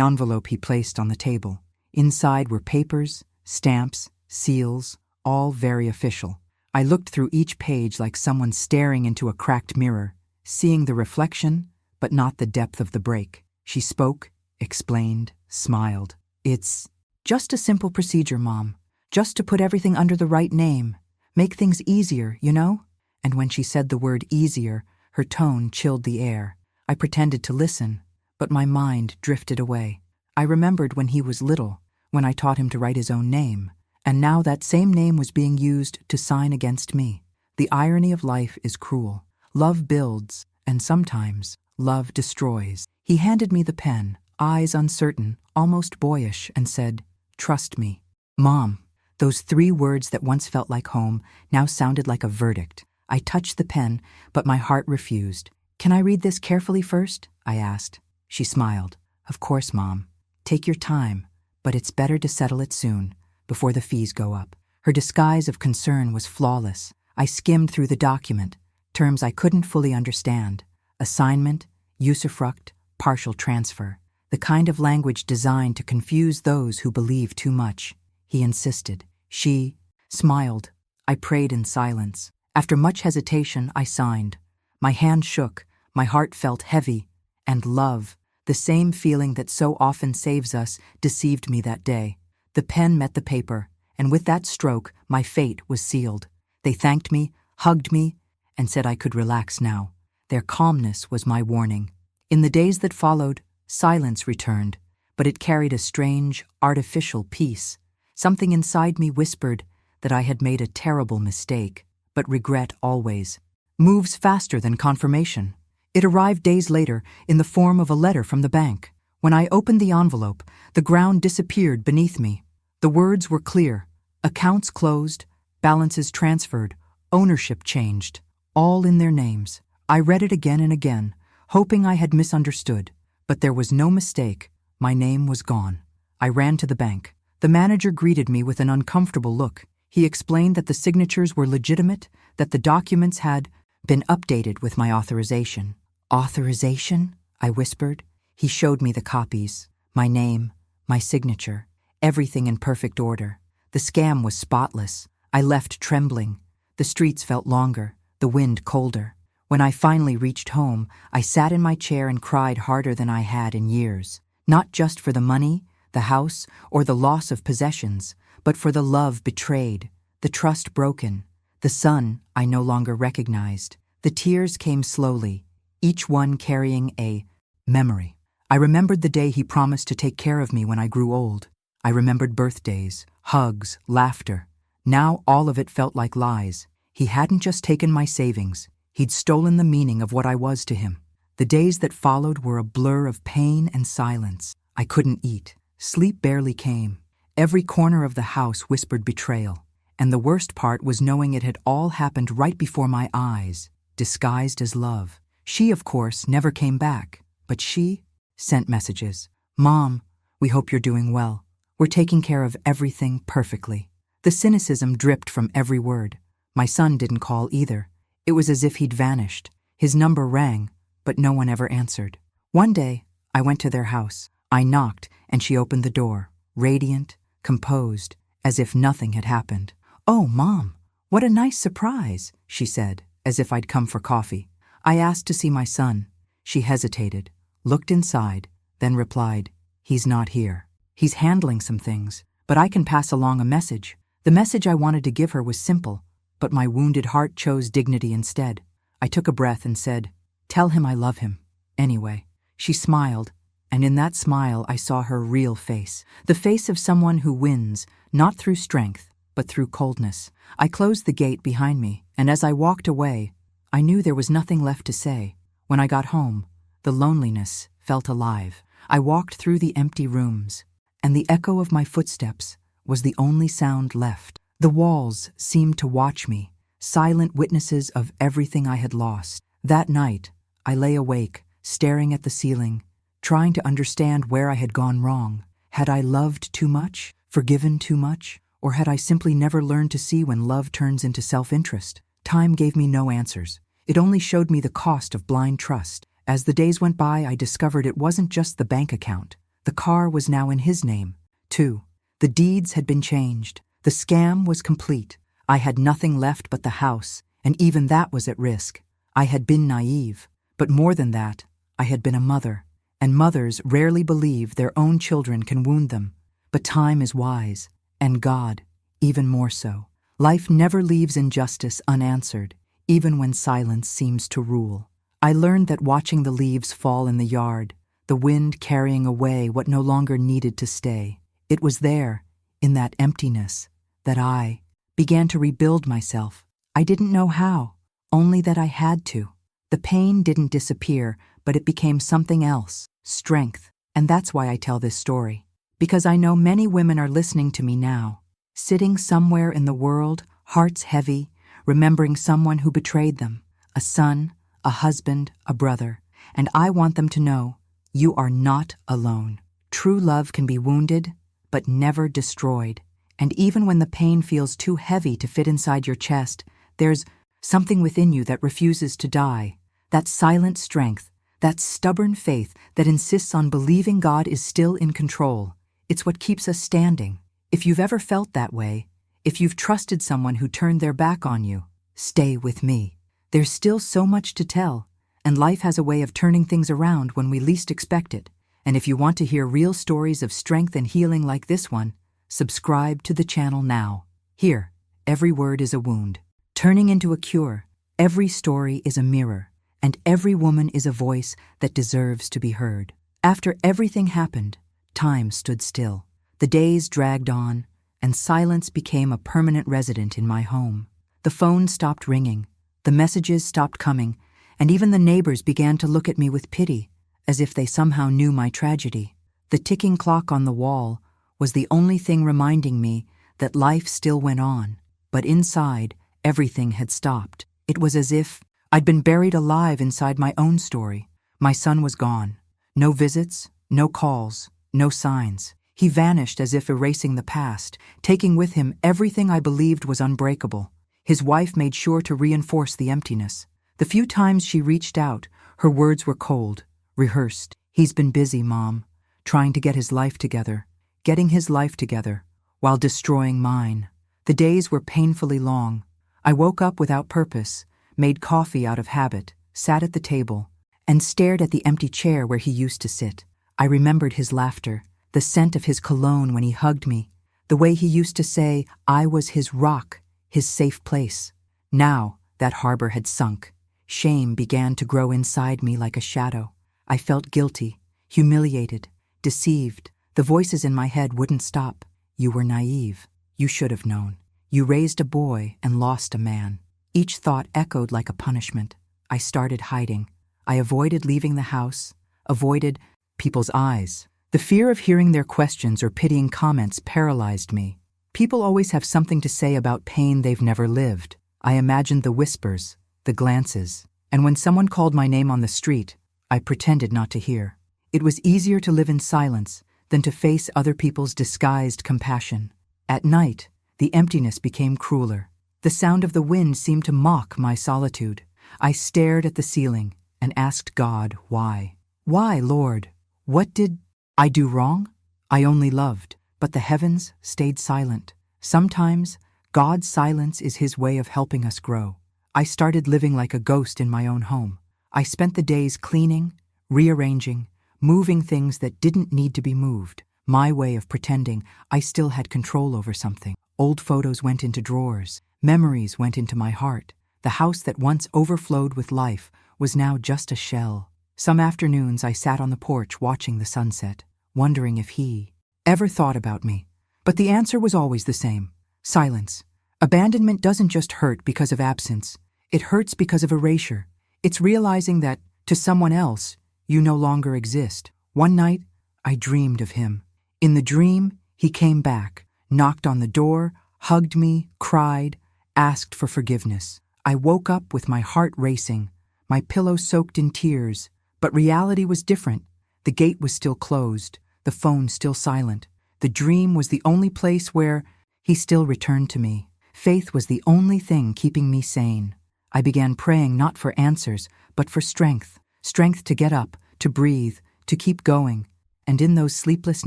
envelope he placed on the table. Inside were papers, stamps, seals, all very official. I looked through each page like someone staring into a cracked mirror, seeing the reflection, but not the depth of the break. She spoke, explained, smiled. "It's just a simple procedure, Mom. Just to put everything under the right name. Make things easier, you know?" And when she said the word easier, her tone chilled the air. I pretended to listen, but my mind drifted away. I remembered when he was little, when I taught him to write his own name, and now that same name was being used to sign against me. The irony of life is cruel. Love builds, and sometimes love destroys. He handed me the pen, eyes uncertain, almost boyish, and said, "Trust me." Mom, those 3 words that once felt like home now sounded like a verdict. I touched the pen, but my heart refused. "Can I read this carefully first?" I asked. She smiled. "Of course, Mom. Take your time, but it's better to settle it soon, before the fees go up." Her disguise of concern was flawless. I skimmed through the document, terms I couldn't fully understand. Assignment, usufruct, partial transfer. The kind of language designed to confuse those who believe too much. He insisted. She smiled. I prayed in silence. After much hesitation, I signed. My hand shook, my heart felt heavy, and love, the same feeling that so often saves us, deceived me that day. The pen met the paper, and with that stroke, my fate was sealed. They thanked me, hugged me, and said I could relax now. Their calmness was my warning. In the days that followed, silence returned, but it carried a strange, artificial peace. Something inside me whispered that I had made a terrible mistake, but regret always moves faster than confirmation. It arrived days later in the form of a letter from the bank. When I opened the envelope, the ground disappeared beneath me. The words were clear: accounts closed, balances transferred, ownership changed, all in their names. I read it again and again, hoping I had misunderstood, but there was no mistake. My name was gone. I ran to the bank. The manager greeted me with an uncomfortable look. He explained that the signatures were legitimate, that the documents had been updated with my authorization. Authorization? I whispered. He showed me the copies. My name, my signature, everything in perfect order. The scam was spotless. I left trembling. The streets felt longer, the wind colder. When I finally reached home, I sat in my chair and cried harder than I had in years. Not just for the money, the house, or the loss of possessions, but for the love betrayed, the trust broken, the son I no longer recognized. The tears came slowly, each one carrying a memory. I remembered the day he promised to take care of me when I grew old. I remembered birthdays, hugs, laughter. Now all of it felt like lies. He hadn't just taken my savings, he'd stolen the meaning of what I was to him. The days that followed were a blur of pain and silence. I couldn't eat. Sleep barely came. Every corner of the house whispered betrayal. And the worst part was knowing it had all happened right before my eyes, disguised as love. She, of course, never came back, but she sent messages. Mom, we hope you're doing well. We're taking care of everything perfectly. The cynicism dripped from every word. My son didn't call either. It was as if he'd vanished. His number rang, but no one ever answered. One day, I went to their house. I knocked, and she opened the door, radiant, composed, as if nothing had happened. "Oh, Mom, what a nice surprise," she said, as if I'd come for coffee. I asked to see my son. She hesitated, looked inside, then replied, "He's not here. He's handling some things, but I can pass along a message." The message I wanted to give her was simple, but my wounded heart chose dignity instead. I took a breath and said, "Tell him I love him." Anyway, she smiled, and in that smile I saw her real face, the face of someone who wins, not through strength, but through coldness. I closed the gate behind me, and as I walked away, I knew there was nothing left to say. When I got home, the loneliness felt alive. I walked through the empty rooms, and the echo of my footsteps was the only sound left. The walls seemed to watch me, silent witnesses of everything I had lost. That night, I lay awake, staring at the ceiling, trying to understand where I had gone wrong. Had I loved too much, forgiven too much, or had I simply never learned to see when love turns into self-interest? Time gave me no answers. It only showed me the cost of blind trust. As the days went by, I discovered it wasn't just the bank account. The car was now in his name, too. The deeds had been changed. The scam was complete. I had nothing left but the house, and even that was at risk. I had been naive, but more than that, I had been a mother, and mothers rarely believe their own children can wound them. But time is wise, and God, even more so. Life never leaves injustice unanswered, even when silence seems to rule. I learned that watching the leaves fall in the yard, the wind carrying away what no longer needed to stay, it was there, in that emptiness, that I began to rebuild myself. I didn't know how, only that I had to. The pain didn't disappear, but it became something else, strength. And that's why I tell this story. Because I know many women are listening to me now, sitting somewhere in the world, hearts heavy, remembering someone who betrayed them, a son, a husband, a brother. And I want them to know, you are not alone. True love can be wounded, but never destroyed. And even when the pain feels too heavy to fit inside your chest, there's something within you that refuses to die. That silent strength, that stubborn faith that insists on believing God is still in control. It's what keeps us standing. If you've ever felt that way, if you've trusted someone who turned their back on you, Stay with me. There's still so much to tell, and life has a way of turning things around when we least expect it. And if you want to hear real stories of strength and healing like this one, subscribe to the channel now. Here, every word is a wound, turning into a cure. Every story is a mirror, and every woman is a voice that deserves to be heard. After everything happened, time stood still. The days dragged on, and silence became a permanent resident in my home. The phone stopped ringing, the messages stopped coming, and even the neighbors began to look at me with pity, as if they somehow knew my tragedy. The ticking clock on the wall was the only thing reminding me that life still went on, but inside, everything had stopped. It was as if I'd been buried alive inside my own story. My son was gone. No visits, no calls, no signs. He vanished as if erasing the past, taking with him everything I believed was unbreakable. His wife made sure to reinforce the emptiness. The few times she reached out, her words were cold, rehearsed. He's been busy, Mom, trying to get his life together, getting his life together, while destroying mine. The days were painfully long. I woke up without purpose, made coffee out of habit, sat at the table, and stared at the empty chair where he used to sit. I remembered his laughter, the scent of his cologne when he hugged me, the way he used to say I was his rock, his safe place. Now that harbor had sunk. Shame began to grow inside me like a shadow. I felt guilty, humiliated, deceived. The voices in my head wouldn't stop. You were naive. You should have known. You raised a boy and lost a man. Each thought echoed like a punishment. I started hiding. I avoided leaving the house, avoided people's eyes. The fear of hearing their questions or pitying comments paralyzed me. People always have something to say about pain they've never lived. I imagined the whispers, the glances, and when someone called my name on the street, I pretended not to hear. It was easier to live in silence than to face other people's disguised compassion. At night, the emptiness became crueler. The sound of the wind seemed to mock my solitude. I stared at the ceiling and asked God why. Why, Lord? What did I do wrong? I only loved, but the heavens stayed silent. Sometimes, God's silence is His way of helping us grow. I started living like a ghost in my own home. I spent the days cleaning, rearranging, moving things that didn't need to be moved. My way of pretending I still had control over something. Old photos went into drawers. Memories went into my heart. The house that once overflowed with life was now just a shell. Some afternoons I sat on the porch watching the sunset, wondering if he ever thought about me. But the answer was always the same. Silence. Abandonment doesn't just hurt because of absence. It hurts because of erasure. It's realizing that, to someone else, you no longer exist. One night, I dreamed of him. In the dream, he came back, knocked on the door, hugged me, cried, asked for forgiveness. I woke up with my heart racing, my pillow soaked in tears. But reality was different. The gate was still closed, the phone still silent. The dream was the only place where he still returned to me. Faith was the only thing keeping me sane. I began praying not for answers, but for strength. Strength to get up, to breathe, to keep going. And in those sleepless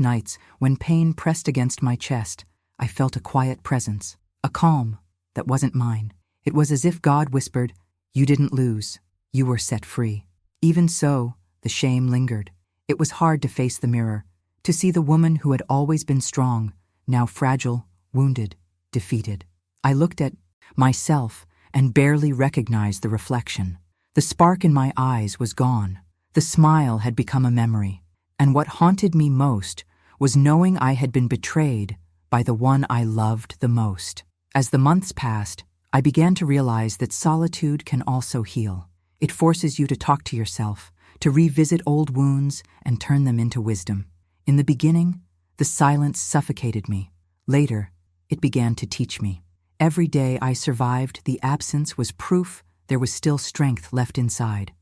nights, when pain pressed against my chest, I felt a quiet presence, a calm that wasn't mine. It was as if God whispered, "You didn't lose. You were set free." Even so, the shame lingered. It was hard to face the mirror, to see the woman who had always been strong, now fragile, wounded, defeated. I looked at myself and barely recognized the reflection. The spark in my eyes was gone. The smile had become a memory. And what haunted me most was knowing I had been betrayed by the one I loved the most. As the months passed, I began to realize that solitude can also heal. It forces you to talk to yourself, to revisit old wounds and turn them into wisdom. In the beginning, the silence suffocated me. Later, it began to teach me. Every day I survived, the absence was proof there was still strength left inside.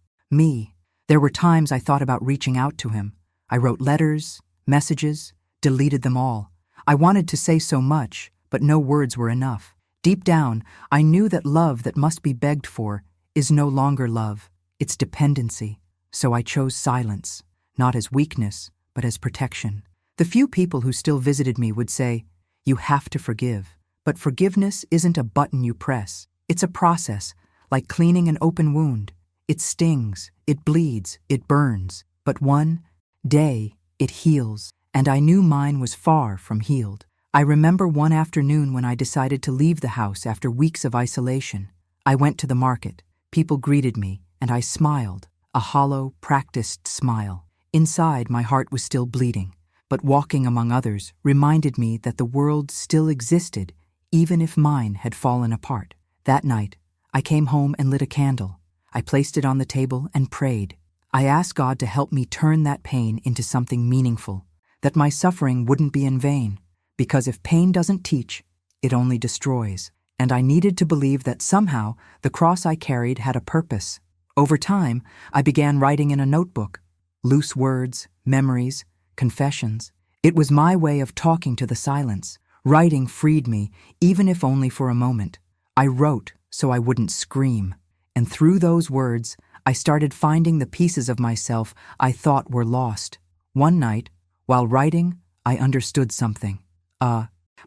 There were times I thought about reaching out to him. I wrote letters, messages, deleted them all. I wanted to say so much, but no words were enough. Deep down, I knew that love that must be begged for is no longer love. It's dependency. So I chose silence, not as weakness, but as protection. The few people who still visited me would say, "You have to forgive." But forgiveness isn't a button you press. It's a process, like cleaning an open wound. It stings, it bleeds, it burns, but one day it heals, and I knew mine was far from healed. I remember one afternoon when I decided to leave the house after weeks of isolation. I went to the market. People greeted me, and I smiled, a hollow, practiced smile. Inside, my heart was still bleeding, but walking among others reminded me that the world still existed, even if mine had fallen apart. That night, I came home and lit a candle. I placed it on the table and prayed. I asked God to help me turn that pain into something meaningful, that my suffering wouldn't be in vain, because if pain doesn't teach, it only destroys. And I needed to believe that somehow the cross I carried had a purpose. Over time, I began writing in a notebook. Loose words, memories, confessions. It was my way of talking to the silence. Writing freed me, even if only for a moment. I wrote so I wouldn't scream. And through those words, I started finding the pieces of myself I thought were lost. One night, while writing, I understood something.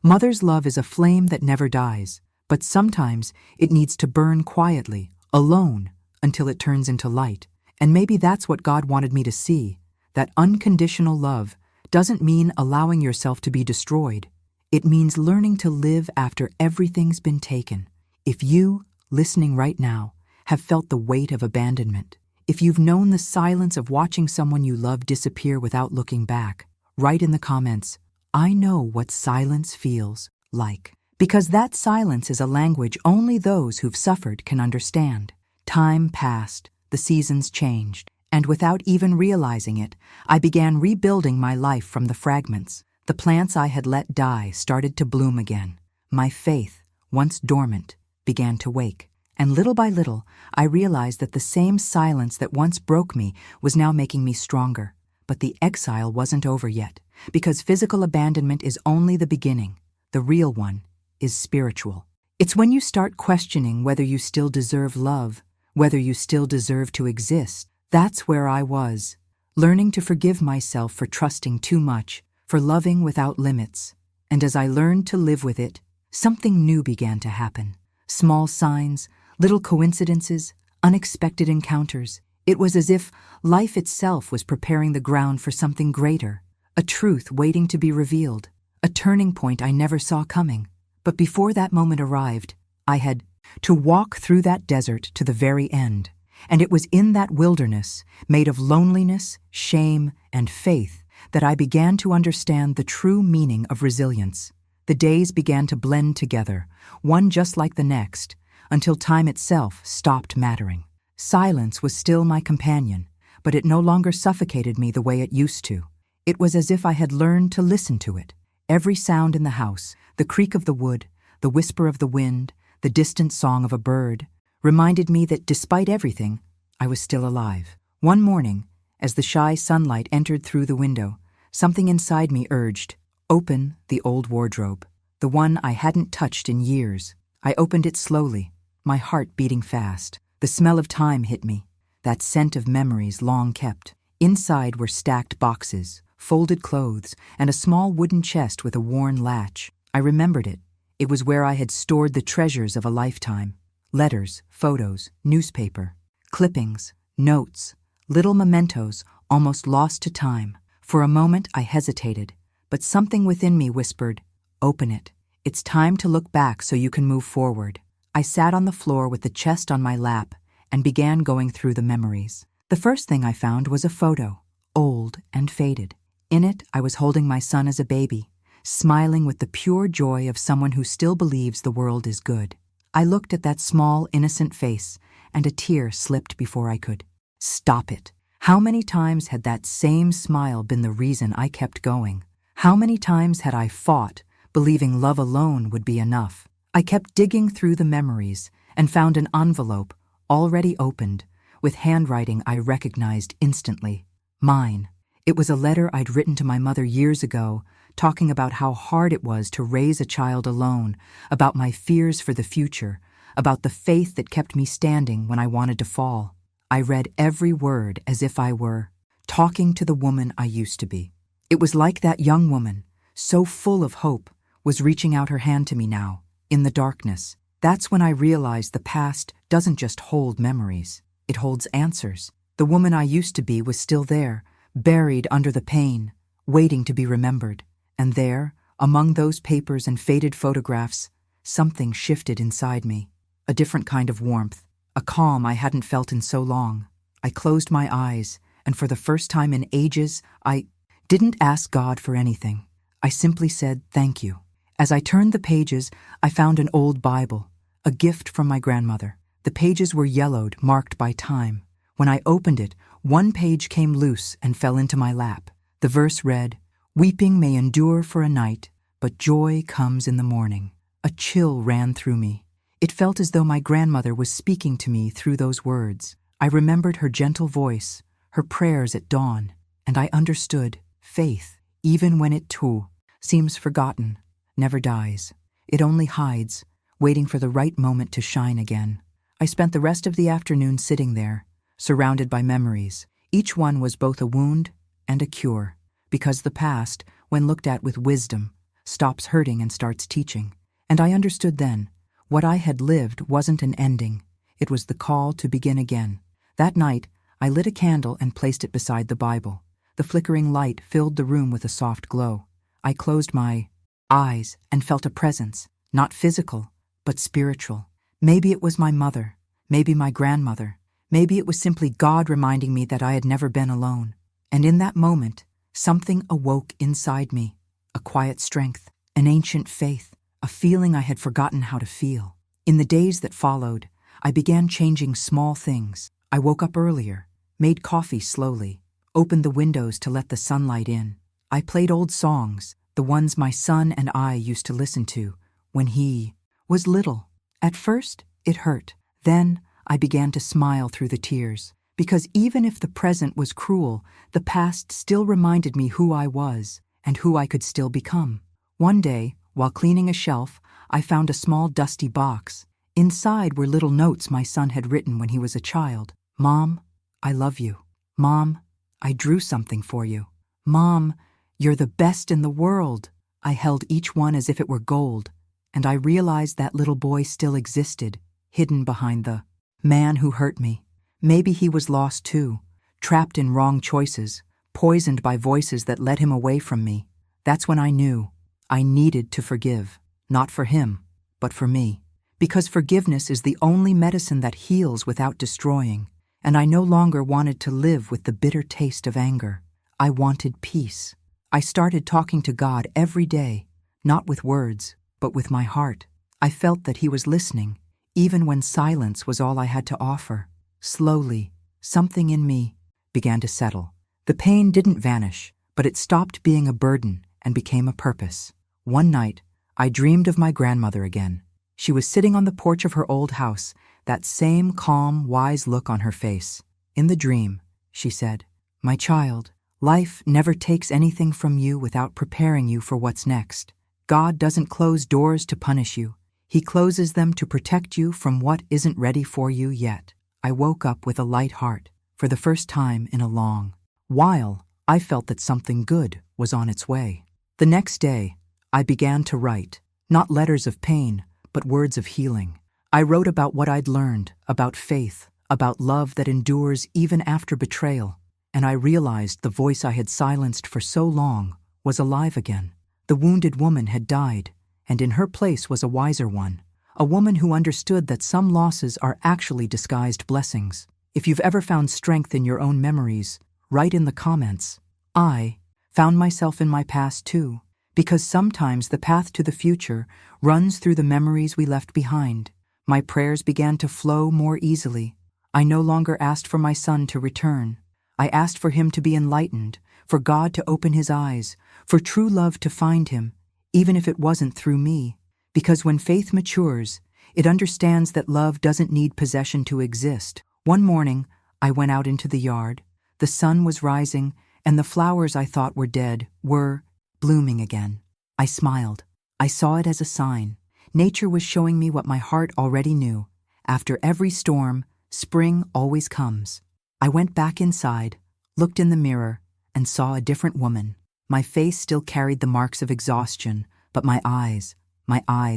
Mother's love is a flame that never dies, but sometimes it needs to burn quietly, alone, until it turns into light. And maybe that's what God wanted me to see, that unconditional love doesn't mean allowing yourself to be destroyed. It means learning to live after everything's been taken. If you, listening right now, have felt the weight of abandonment, if you've known the silence of watching someone you love disappear without looking back, write in the comments, "I know what silence feels like." Because that silence is a language only those who've suffered can understand. Time passed, the seasons changed, and without even realizing it, I began rebuilding my life from the fragments. The plants I had let die started to bloom again. My faith, once dormant, began to wake. And little by little, I realized that the same silence that once broke me was now making me stronger. But the exile wasn't over yet, because physical abandonment is only the beginning. The real one is spiritual. It's when you start questioning whether you still deserve love, whether you still deserve to exist. That's where I was, learning to forgive myself for trusting too much, for loving without limits. And as I learned to live with it, something new began to happen. Small signs, little coincidences, unexpected encounters. It was as if life itself was preparing the ground for something greater, a truth waiting to be revealed, a turning point I never saw coming. But before that moment arrived, I had to walk through that desert to the very end. And it was in that wilderness, made of loneliness, shame, and faith, that I began to understand the true meaning of resilience. The days began to blend together, one just like the next, until time itself stopped mattering. Silence was still my companion, but it no longer suffocated me the way it used to. It was as if I had learned to listen to it. Every sound in the house, the creak of the wood, the whisper of the wind, the distant song of a bird, reminded me that despite everything, I was still alive. One morning, as the shy sunlight entered through the window, something inside me urged, "Open the old wardrobe," the one I hadn't touched in years. I opened it slowly, my heart beating fast. The smell of time hit me, that scent of memories long kept. Inside were stacked boxes, folded clothes, and a small wooden chest with a worn latch. I remembered it. It was where I had stored the treasures of a lifetime. Letters, photos, newspaper, clippings, notes, little mementos almost lost to time. For a moment I hesitated, but something within me whispered, "Open it. It's time to look back so you can move forward." I sat on the floor with the chest on my lap and began going through the memories. The first thing I found was a photo, old and faded. In it, I was holding my son as a baby, smiling with the pure joy of someone who still believes the world is good. I looked at that small, innocent face, and a tear slipped before I could stop it. How many times had that same smile been the reason I kept going? How many times had I fought, believing love alone would be enough? I kept digging through the memories and found an envelope, already opened, with handwriting I recognized instantly. Mine. It was a letter I'd written to my mother years ago, talking about how hard it was to raise a child alone, about my fears for the future, about the faith that kept me standing when I wanted to fall. I read every word as if I were talking to the woman I used to be. It was like that young woman, so full of hope, was reaching out her hand to me now, in the darkness. That's when I realized the past doesn't just hold memories, it holds answers. The woman I used to be was still there, buried under the pain, waiting to be remembered. And there, among those papers and faded photographs, something shifted inside me. A different kind of warmth, a calm I hadn't felt in so long. I closed my eyes, and for the first time in ages, I didn't ask God for anything. I simply said, "Thank you." As I turned the pages, I found an old Bible, a gift from my grandmother. The pages were yellowed, marked by time. When I opened it, one page came loose and fell into my lap. The verse read, "Weeping may endure for a night, but joy comes in the morning." A chill ran through me. It felt as though my grandmother was speaking to me through those words. I remembered her gentle voice, her prayers at dawn, and I understood faith, even when it too seems forgotten, never dies. It only hides, waiting for the right moment to shine again. I spent the rest of the afternoon sitting there, surrounded by memories. Each one was both a wound and a cure, because the past, when looked at with wisdom, stops hurting and starts teaching. And I understood then, what I had lived wasn't an ending, it was the call to begin again. That night, I lit a candle and placed it beside the Bible. The flickering light filled the room with a soft glow. I closed my eyes and felt a presence, not physical, but spiritual. Maybe it was my mother, maybe my grandmother, maybe it was simply God reminding me that I had never been alone. And in that moment, something awoke inside me, a quiet strength, an ancient faith, a feeling I had forgotten how to feel. In the days that followed, I began changing small things. I woke up earlier, made coffee slowly, opened the windows to let the sunlight in. I played old songs, the ones my son and I used to listen to when he was little. At first, it hurt. Then, I began to smile through the tears, because even if the present was cruel, the past still reminded me who I was and who I could still become. One day, while cleaning a shelf, I found a small dusty box. Inside were little notes my son had written when he was a child. "Mom, I love you. Mom, I drew something for you. Mom, you're the best in the world." I held each one as if it were gold, and I realized that little boy still existed, hidden behind the man who hurt me. Maybe he was lost too, trapped in wrong choices, poisoned by voices that led him away from me. That's when I knew I needed to forgive, not for him, but for me. Because forgiveness is the only medicine that heals without destroying, and I no longer wanted to live with the bitter taste of anger. I wanted peace. I started talking to God every day, not with words, but with my heart. I felt that He was listening, even when silence was all I had to offer. Slowly, something in me began to settle. The pain didn't vanish, but it stopped being a burden and became a purpose. One night, I dreamed of my grandmother again. She was sitting on the porch of her old house, that same calm, wise look on her face. In the dream, she said, "My child, life never takes anything from you without preparing you for what's next. God doesn't close doors to punish you. He closes them to protect you from what isn't ready for you yet." I woke up with a light heart, for the first time in a long while. I felt that something good was on its way. The next day, I began to write, not letters of pain, but words of healing. I wrote about what I'd learned, about faith, about love that endures even after betrayal, and I realized the voice I had silenced for so long was alive again. The wounded woman had died, and in her place was a wiser one, a woman who understood that some losses are actually disguised blessings. If you've ever found strength in your own memories, write in the comments. I found myself in my past too, because sometimes the path to the future runs through the memories we left behind. My prayers began to flow more easily. I no longer asked for my son to return. I asked for him to be enlightened, for God to open his eyes, for true love to find him, even if it wasn't through me. Because when faith matures, it understands that love doesn't need possession to exist. One morning, I went out into the yard. The sun was rising, and the flowers I thought were dead were blooming again. I smiled. I saw it as a sign. Nature was showing me what my heart already knew. After every storm, spring always comes. I went back inside, looked in the mirror, and saw a different woman. My face still carried the marks of exhaustion, but my eyes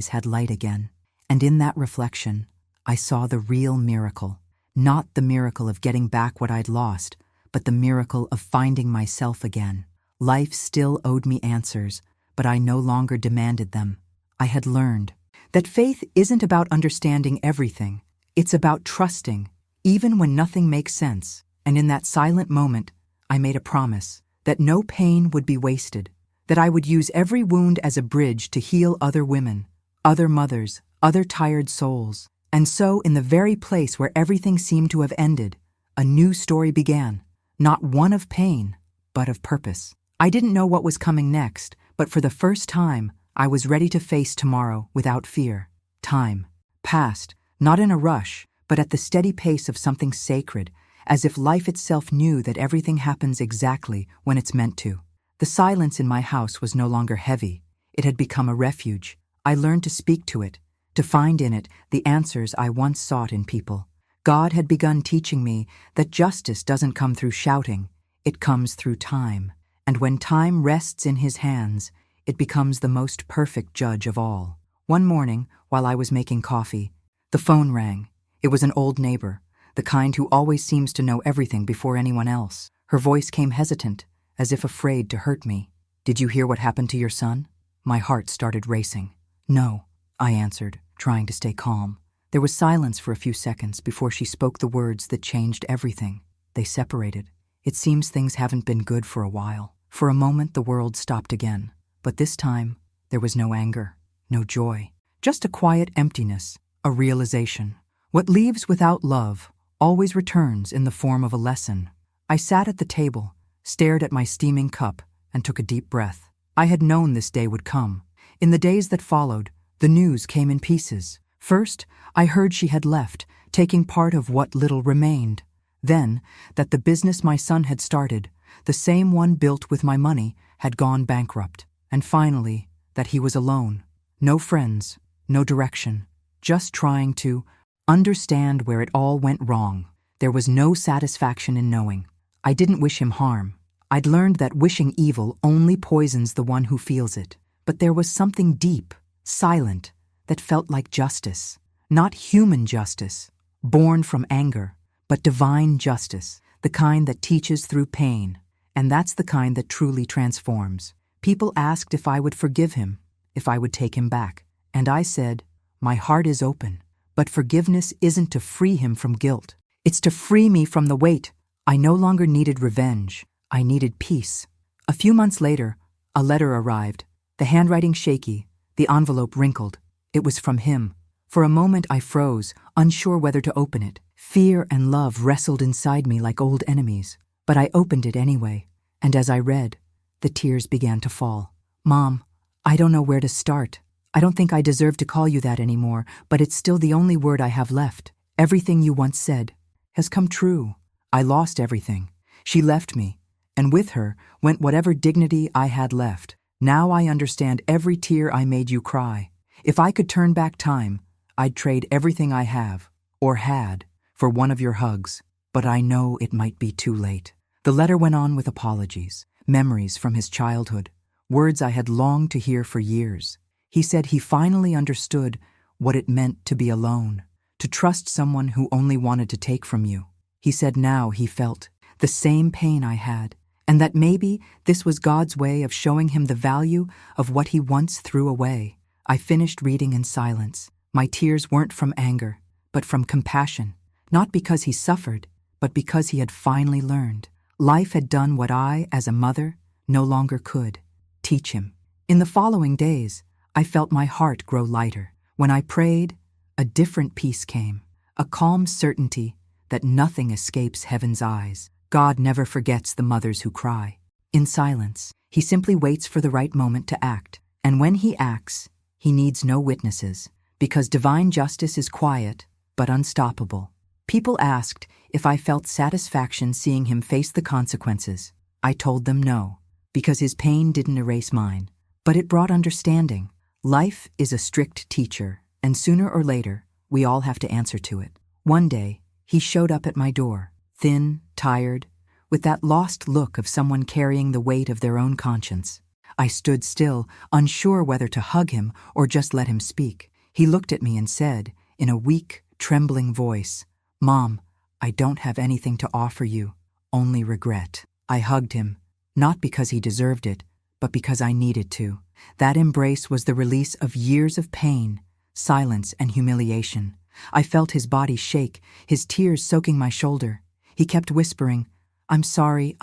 had light again. And in that reflection, I saw the real miracle. Not the miracle of getting back what I'd lost, but the miracle of finding myself again. Life still owed me answers, but I no longer demanded them. I had learned that faith isn't about understanding everything. It's about trusting, even when nothing makes sense. And in that silent moment, I made a promise that no pain would be wasted, that I would use every wound as a bridge to heal other women, other mothers, other tired souls. And so, in the very place where everything seemed to have ended, a new story began, not one of pain, but of purpose. I didn't know what was coming next, but for the first time, I was ready to face tomorrow without fear. Time passed, not in a rush, but at the steady pace of something sacred, as if life itself knew that everything happens exactly when it's meant to. The silence in my house was no longer heavy. It had become a refuge. I learned to speak to it, to find in it the answers I once sought in people. God had begun teaching me that justice doesn't come through shouting, it comes through time. And when time rests in His hands, it becomes the most perfect judge of all. One morning, while I was making coffee, the phone rang. It was an old neighbor, the kind who always seems to know everything before anyone else. Her voice came hesitant, as if afraid to hurt me. "Did you hear what happened to your son?" My heart started racing. "No," I answered, trying to stay calm. There was silence for a few seconds before she spoke the words that changed everything. They separated. "It seems things haven't been good for a while." For a moment the world stopped again, but this time there was no anger, no joy, just a quiet emptiness, a realization. What leaves without love always returns in the form of a lesson. I sat at the table, stared at my steaming cup, and took a deep breath. I had known this day would come. In the days that followed, the news came in pieces. First, I heard she had left, taking part of what little remained. Then, that the business my son had started, the same one built with my money, had gone bankrupt. And finally, that he was alone. No friends, no direction, just trying to understand where it all went wrong. There was no satisfaction in knowing. I didn't wish him harm. I'd learned that wishing evil only poisons the one who feels it. But there was something deep, silent, that felt like justice. Not human justice, born from anger, but divine justice, the kind that teaches through pain. And that's the kind that truly transforms. People asked if I would forgive him, if I would take him back. And I said, my heart is open. But forgiveness isn't to free him from guilt. It's to free me from the weight. I no longer needed revenge. I needed peace. A few months later, a letter arrived, the handwriting shaky, the envelope wrinkled. It was from him. For a moment I froze, unsure whether to open it. Fear and love wrestled inside me like old enemies. But I opened it anyway, and as I read, the tears began to fall. "Mom, I don't know where to start. I don't think I deserve to call you that anymore, but it's still the only word I have left. Everything you once said has come true. I lost everything. She left me, and with her went whatever dignity I had left. Now I understand every tear I made you cry. If I could turn back time, I'd trade everything I have, or had, for one of your hugs. But I know it might be too late." The letter went on with apologies, memories from his childhood, words I had longed to hear for years. He said he finally understood what it meant to be alone, to trust someone who only wanted to take from you. He said now he felt the same pain I had, and that maybe this was God's way of showing him the value of what he once threw away. I finished reading in silence. My tears weren't from anger, but from compassion, not because he suffered, but because he had finally learned. Life had done what I, as a mother, no longer could: teach him. In the following days, I felt my heart grow lighter. When I prayed, a different peace came, a calm certainty that nothing escapes heaven's eyes. God never forgets the mothers who cry. In silence, he simply waits for the right moment to act. And when he acts, he needs no witnesses, because divine justice is quiet, but unstoppable. People asked if I felt satisfaction seeing him face the consequences. I told them no, because his pain didn't erase mine, but it brought understanding. Life is a strict teacher, and sooner or later, we all have to answer to it. One day, he showed up at my door, thin, tired, with that lost look of someone carrying the weight of their own conscience. I stood still, unsure whether to hug him or just let him speak. He looked at me and said, in a weak, trembling voice, "Mom, I don't have anything to offer you, only regret." I hugged him, not because he deserved it, but because I needed to. That embrace was the release of years of pain, silence, and humiliation. I felt his body shake, his tears soaking my shoulder. He kept whispering, I'm sorry,"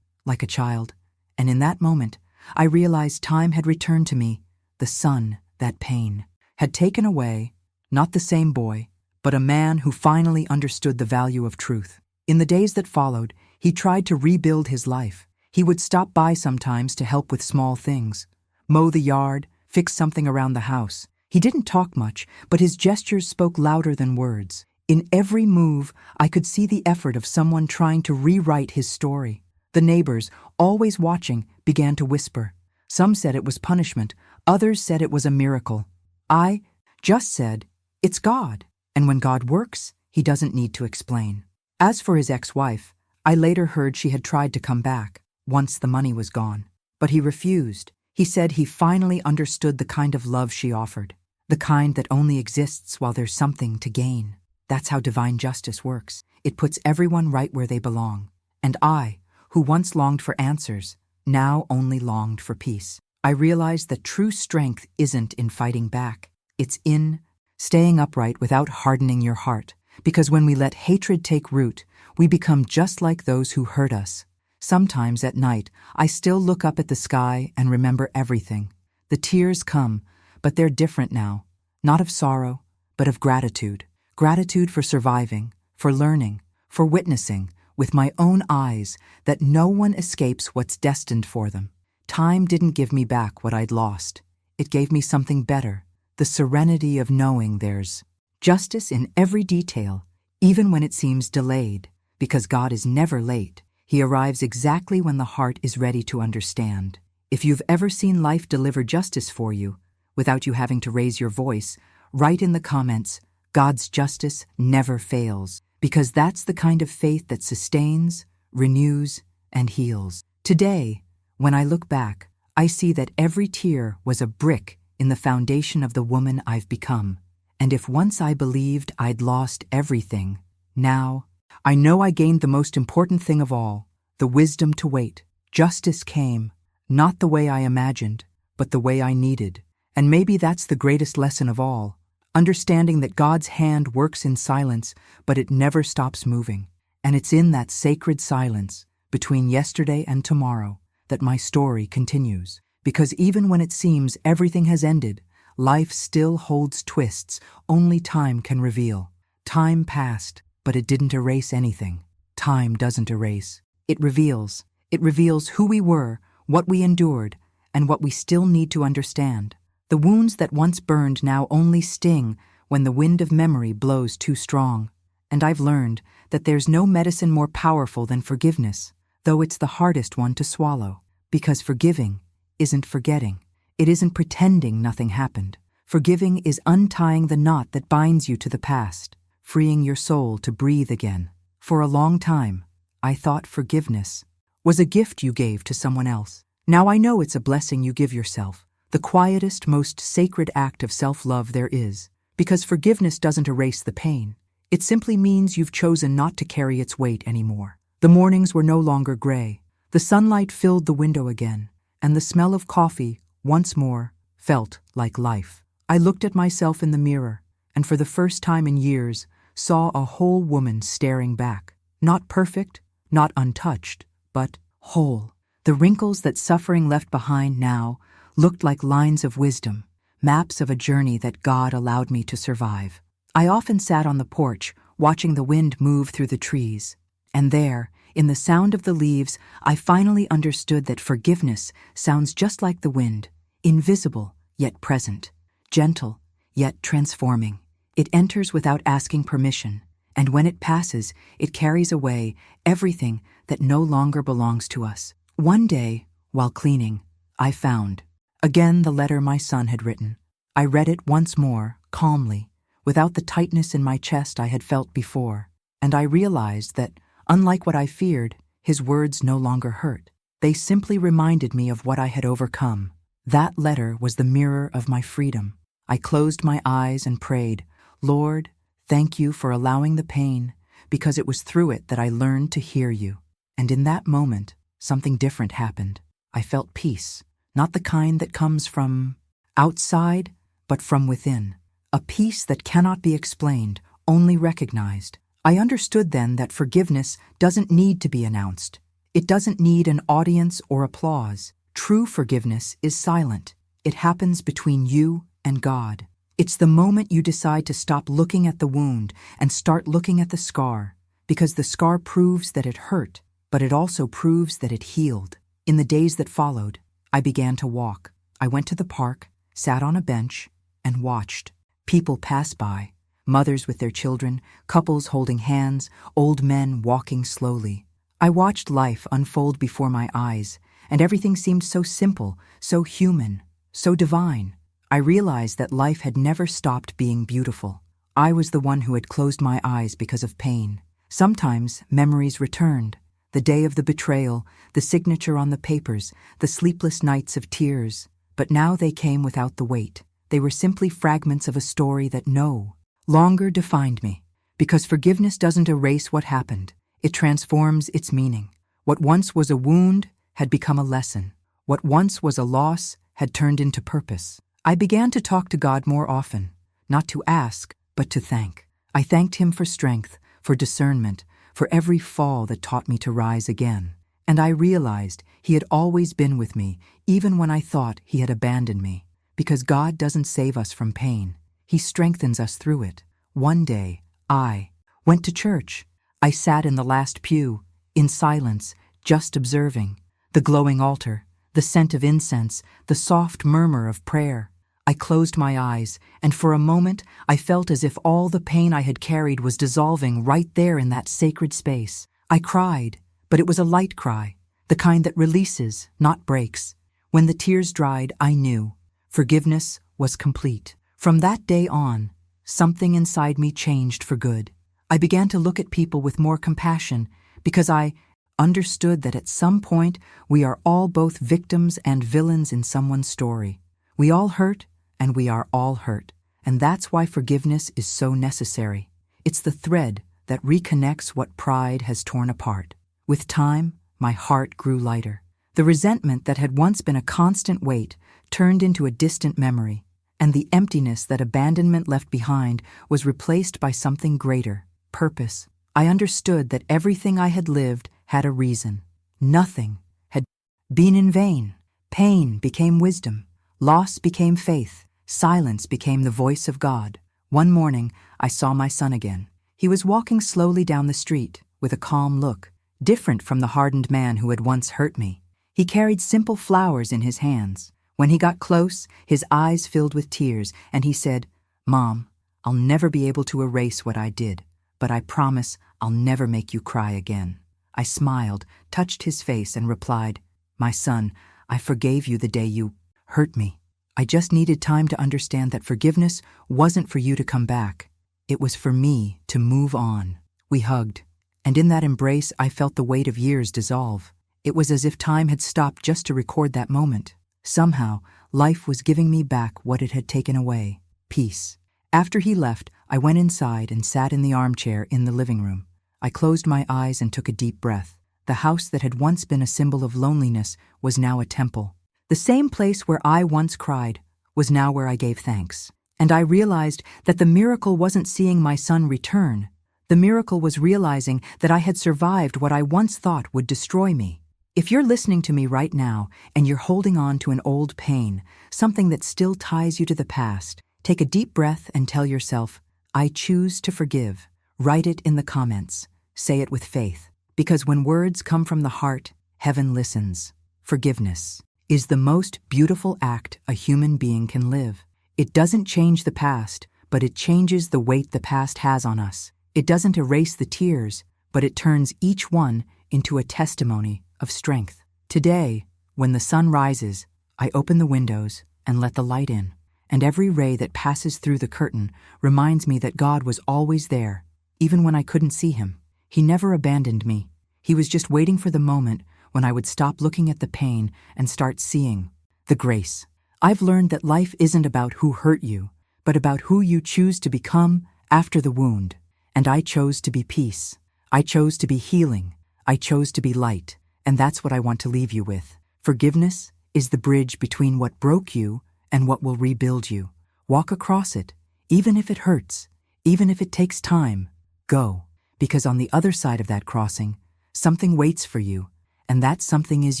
like a child. And in that moment, I realized time had returned to me. The son, that pain, had taken away, not the same boy, but a man who finally understood the value of truth. In the days that followed, he tried to rebuild his life. He would stop by sometimes to help with small things, mow the yard, fix something around the house. He didn't talk much, but his gestures spoke louder than words. In every move, I could see the effort of someone trying to rewrite his story. The neighbors, always watching, began to whisper. Some said it was punishment, others said it was a miracle. I just said, it's God, and when God works, he doesn't need to explain. As for his ex-wife, I later heard she had tried to come back, once the money was gone. But he refused. He said he finally understood the kind of love she offered, the kind that only exists while there's something to gain. That's how divine justice works. It puts everyone right where they belong. And I, who once longed for answers, now only longed for peace. I realized that true strength isn't in fighting back. It's in staying upright without hardening your heart. Because when we let hatred take root, we become just like those who hurt us. Sometimes at night, I still look up at the sky and remember everything. The tears come, but they're different now. Not of sorrow, but of gratitude. Gratitude for surviving, for learning, for witnessing, with my own eyes, that no one escapes what's destined for them. Time didn't give me back what I'd lost. It gave me something better, the serenity of knowing there's justice in every detail, even when it seems delayed, because God is never late. He arrives exactly when the heart is ready to understand. If you've ever seen life deliver justice for you, without you having to raise your voice, write in the comments, God's justice never fails, because that's the kind of faith that sustains, renews, and heals. Today, when I look back, I see that every tear was a brick in the foundation of the woman I've become. And if once I believed I'd lost everything, now I know I gained the most important thing of all, the wisdom to wait. Justice came, not the way I imagined, but the way I needed. And maybe that's the greatest lesson of all, understanding that God's hand works in silence, but it never stops moving. And it's in that sacred silence, between yesterday and tomorrow, that my story continues. Because even when it seems everything has ended, life still holds twists only time can reveal. Time passed, but it didn't erase anything. Time doesn't erase. It reveals. It reveals who we were, what we endured, and what we still need to understand. The wounds that once burned now only sting when the wind of memory blows too strong. And I've learned that there's no medicine more powerful than forgiveness, though it's the hardest one to swallow. Because forgiving isn't forgetting. It isn't pretending nothing happened. Forgiving is untying the knot that binds you to the past, freeing your soul to breathe again. For a long time, I thought forgiveness was a gift you gave to someone else. Now I know it's a blessing you give yourself, the quietest, most sacred act of self-love there is, because forgiveness doesn't erase the pain. It simply means you've chosen not to carry its weight anymore. The mornings were no longer gray. The sunlight filled the window again, and the smell of coffee, once more, felt like life. I looked at myself in the mirror, and for the first time in years, saw a whole woman staring back. Not perfect, not untouched, but whole. The wrinkles that suffering left behind now looked like lines of wisdom, maps of a journey that God allowed me to survive. I often sat on the porch, watching the wind move through the trees. And there, in the sound of the leaves, I finally understood that forgiveness sounds just like the wind, invisible yet present, gentle yet transforming. It enters without asking permission, and when it passes, it carries away everything that no longer belongs to us. One day, while cleaning, I found again the letter my son had written. I read it once more, calmly, without the tightness in my chest I had felt before, and I realized that, unlike what I feared, his words no longer hurt. They simply reminded me of what I had overcome. That letter was the mirror of my freedom. I closed my eyes and prayed, Lord, thank you for allowing the pain, because it was through it that I learned to hear you. And in that moment, something different happened. I felt peace, not the kind that comes from outside, but from within. A peace that cannot be explained, only recognized. I understood then that forgiveness doesn't need to be announced. It doesn't need an audience or applause. True forgiveness is silent. It happens between you and God. It's the moment you decide to stop looking at the wound and start looking at the scar, because the scar proves that it hurt, but it also proves that it healed. In the days that followed, I began to walk. I went to the park, sat on a bench, and watched. People pass by, mothers with their children, couples holding hands, old men walking slowly. I watched life unfold before my eyes, and everything seemed so simple, so human, so divine. I realized that life had never stopped being beautiful. I was the one who had closed my eyes because of pain. Sometimes memories returned. The day of the betrayal, the signature on the papers, the sleepless nights of tears. But now they came without the weight. They were simply fragments of a story that no longer defined me. Because forgiveness doesn't erase what happened. It transforms its meaning. What once was a wound had become a lesson. What once was a loss had turned into purpose. I began to talk to God more often, not to ask, but to thank. I thanked Him for strength, for discernment, for every fall that taught me to rise again. And I realized He had always been with me, even when I thought He had abandoned me. Because God doesn't save us from pain. He strengthens us through it. One day, I went to church. I sat in the last pew, in silence, just observing. The glowing altar, the scent of incense, the soft murmur of prayer. I closed my eyes, and for a moment I felt as if all the pain I had carried was dissolving right there in that sacred space. I cried, but it was a light cry, the kind that releases, not breaks. When the tears dried, I knew forgiveness was complete. From that day on, something inside me changed for good. I began to look at people with more compassion because I understood that at some point we are all both victims and villains in someone's story. We all hurt, and we are all hurt. And that's why forgiveness is so necessary. It's the thread that reconnects what pride has torn apart. With time, my heart grew lighter. The resentment that had once been a constant weight turned into a distant memory, and the emptiness that abandonment left behind was replaced by something greater, purpose. I understood that everything I had lived had a reason. Nothing had been in vain. Pain became wisdom. Loss became faith. Silence became the voice of God. One morning, I saw my son again. He was walking slowly down the street, with a calm look, different from the hardened man who had once hurt me. He carried simple flowers in his hands. When he got close, his eyes filled with tears, and he said, "Mom, I'll never be able to erase what I did, but I promise I'll never make you cry again." I smiled, touched his face, and replied, "My son, I forgave you the day you hurt me. I just needed time to understand that forgiveness wasn't for you to come back. It was for me to move on." We hugged, and in that embrace I felt the weight of years dissolve. It was as if time had stopped just to record that moment. Somehow, life was giving me back what it had taken away, peace. After he left, I went inside and sat in the armchair in the living room. I closed my eyes and took a deep breath. The house that had once been a symbol of loneliness was now a temple. The same place where I once cried was now where I gave thanks. And I realized that the miracle wasn't seeing my son return. The miracle was realizing that I had survived what I once thought would destroy me. If you're listening to me right now and you're holding on to an old pain, something that still ties you to the past, take a deep breath and tell yourself, "I choose to forgive." Write it in the comments. Say it with faith. Because when words come from the heart, heaven listens. Forgiveness is the most beautiful act a human being can live. It doesn't change the past, but it changes the weight the past has on us. It doesn't erase the tears, but it turns each one into a testimony of strength. Today, when the sun rises, I open the windows and let the light in. And every ray that passes through the curtain reminds me that God was always there, even when I couldn't see Him. He never abandoned me. He was just waiting for the moment when I would stop looking at the pain and start seeing the grace. I've learned that life isn't about who hurt you, but about who you choose to become after the wound. And I chose to be peace. I chose to be healing. I chose to be light. And that's what I want to leave you with. Forgiveness is the bridge between what broke you and what will rebuild you. Walk across it, even if it hurts, even if it takes time. Go, because on the other side of that crossing, something waits for you, and that something is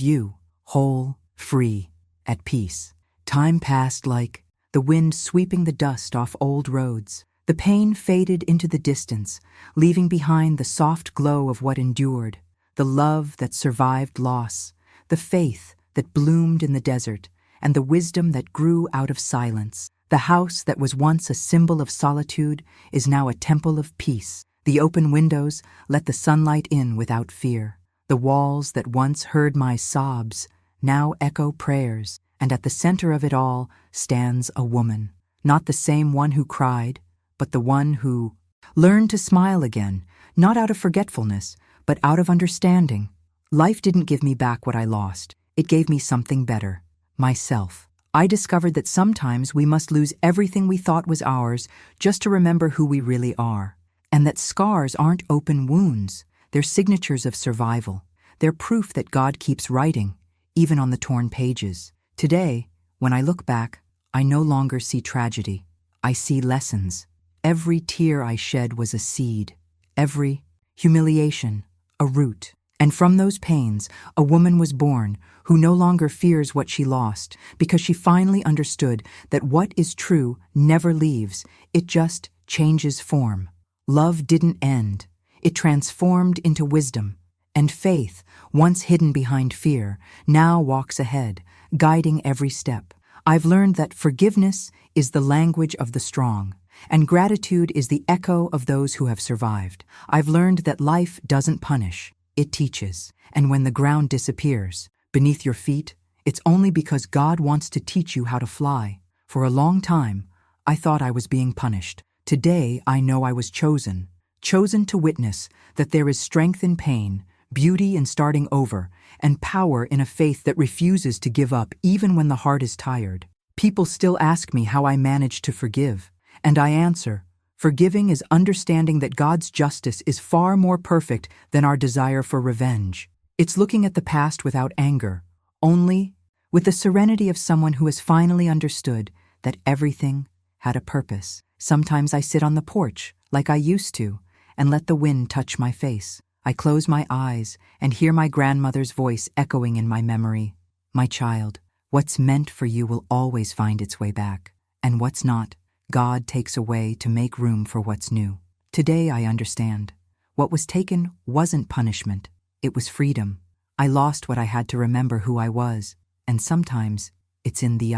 you, whole, free, at peace. Time passed like the wind sweeping the dust off old roads. The pain faded into the distance, leaving behind the soft glow of what endured, the love that survived loss, the faith that bloomed in the desert, and the wisdom that grew out of silence. The house that was once a symbol of solitude is now a temple of peace. The open windows let the sunlight in without fear. The walls that once heard my sobs now echo prayers, and at the center of it all stands a woman. Not the same one who cried, but the one who learned to smile again, not out of forgetfulness, but out of understanding. Life didn't give me back what I lost. It gave me something better, myself. I discovered that sometimes we must lose everything we thought was ours just to remember who we really are. And that scars aren't open wounds. They're signatures of survival. They're proof that God keeps writing, even on the torn pages. Today, when I look back, I no longer see tragedy. I see lessons. Every tear I shed was a seed. Every humiliation, a root. And from those pains, a woman was born who no longer fears what she lost, because she finally understood that what is true never leaves, it just changes form. Love didn't end. It transformed into wisdom. And faith, once hidden behind fear, now walks ahead, guiding every step. I've learned that forgiveness is the language of the strong, and gratitude is the echo of those who have survived. I've learned that life doesn't punish, it teaches. And when the ground disappears beneath your feet, it's only because God wants to teach you how to fly. For a long time, I thought I was being punished. Today, I know I was chosen to witness that there is strength in pain, beauty in starting over, and power in a faith that refuses to give up even when the heart is tired. People still ask me how I manage to forgive, and I answer, forgiving is understanding that God's justice is far more perfect than our desire for revenge. It's looking at the past without anger, only with the serenity of someone who has finally understood that everything had a purpose. Sometimes I sit on the porch, like I used to, and let the wind touch my face. I close my eyes and hear my grandmother's voice echoing in my memory. My child, what's meant for you will always find its way back, and what's not, God takes away to make room for what's new. Today I understand. What was taken wasn't punishment, it was freedom. I lost what I had to remember who I was, and sometimes it's in the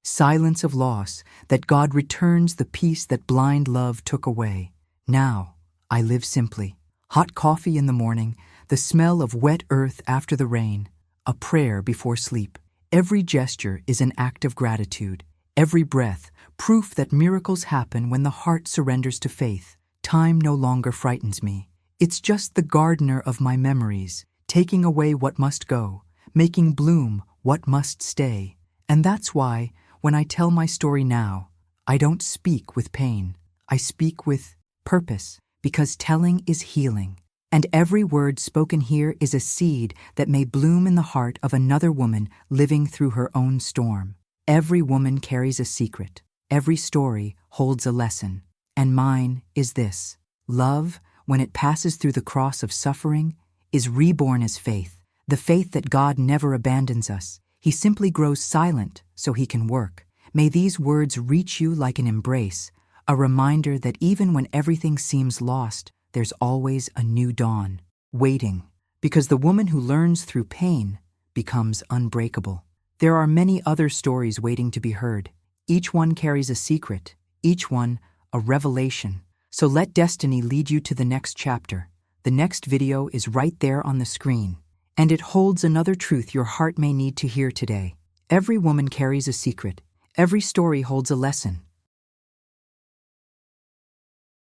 silence of loss that God returns the peace that blind love took away. Now, I live simply. Hot coffee in the morning, the smell of wet earth after the rain, a prayer before sleep. Every gesture is an act of gratitude. Every breath, proof that miracles happen when the heart surrenders to faith. Time no longer frightens me. It's just the gardener of my memories, taking away what must go, making bloom what must stay. And that's why, when I tell my story now, I don't speak with pain. I speak with purpose, because telling is healing. And every word spoken here is a seed that may bloom in the heart of another woman living through her own storm. Every woman carries a secret. Every story holds a lesson. And mine is this: love, when it passes through the cross of suffering, is reborn as faith. The faith that God never abandons us. He simply grows silent so he can work. May these words reach you like an embrace, a reminder that even when everything seems lost, there's always a new dawn, waiting. Because the woman who learns through pain becomes unbreakable. There are many other stories waiting to be heard. Each one carries a secret, each one a revelation. So let destiny lead you to the next chapter. The next video is right there on the screen. And it holds another truth your heart may need to hear today. Every woman carries a secret. Every story holds a lesson.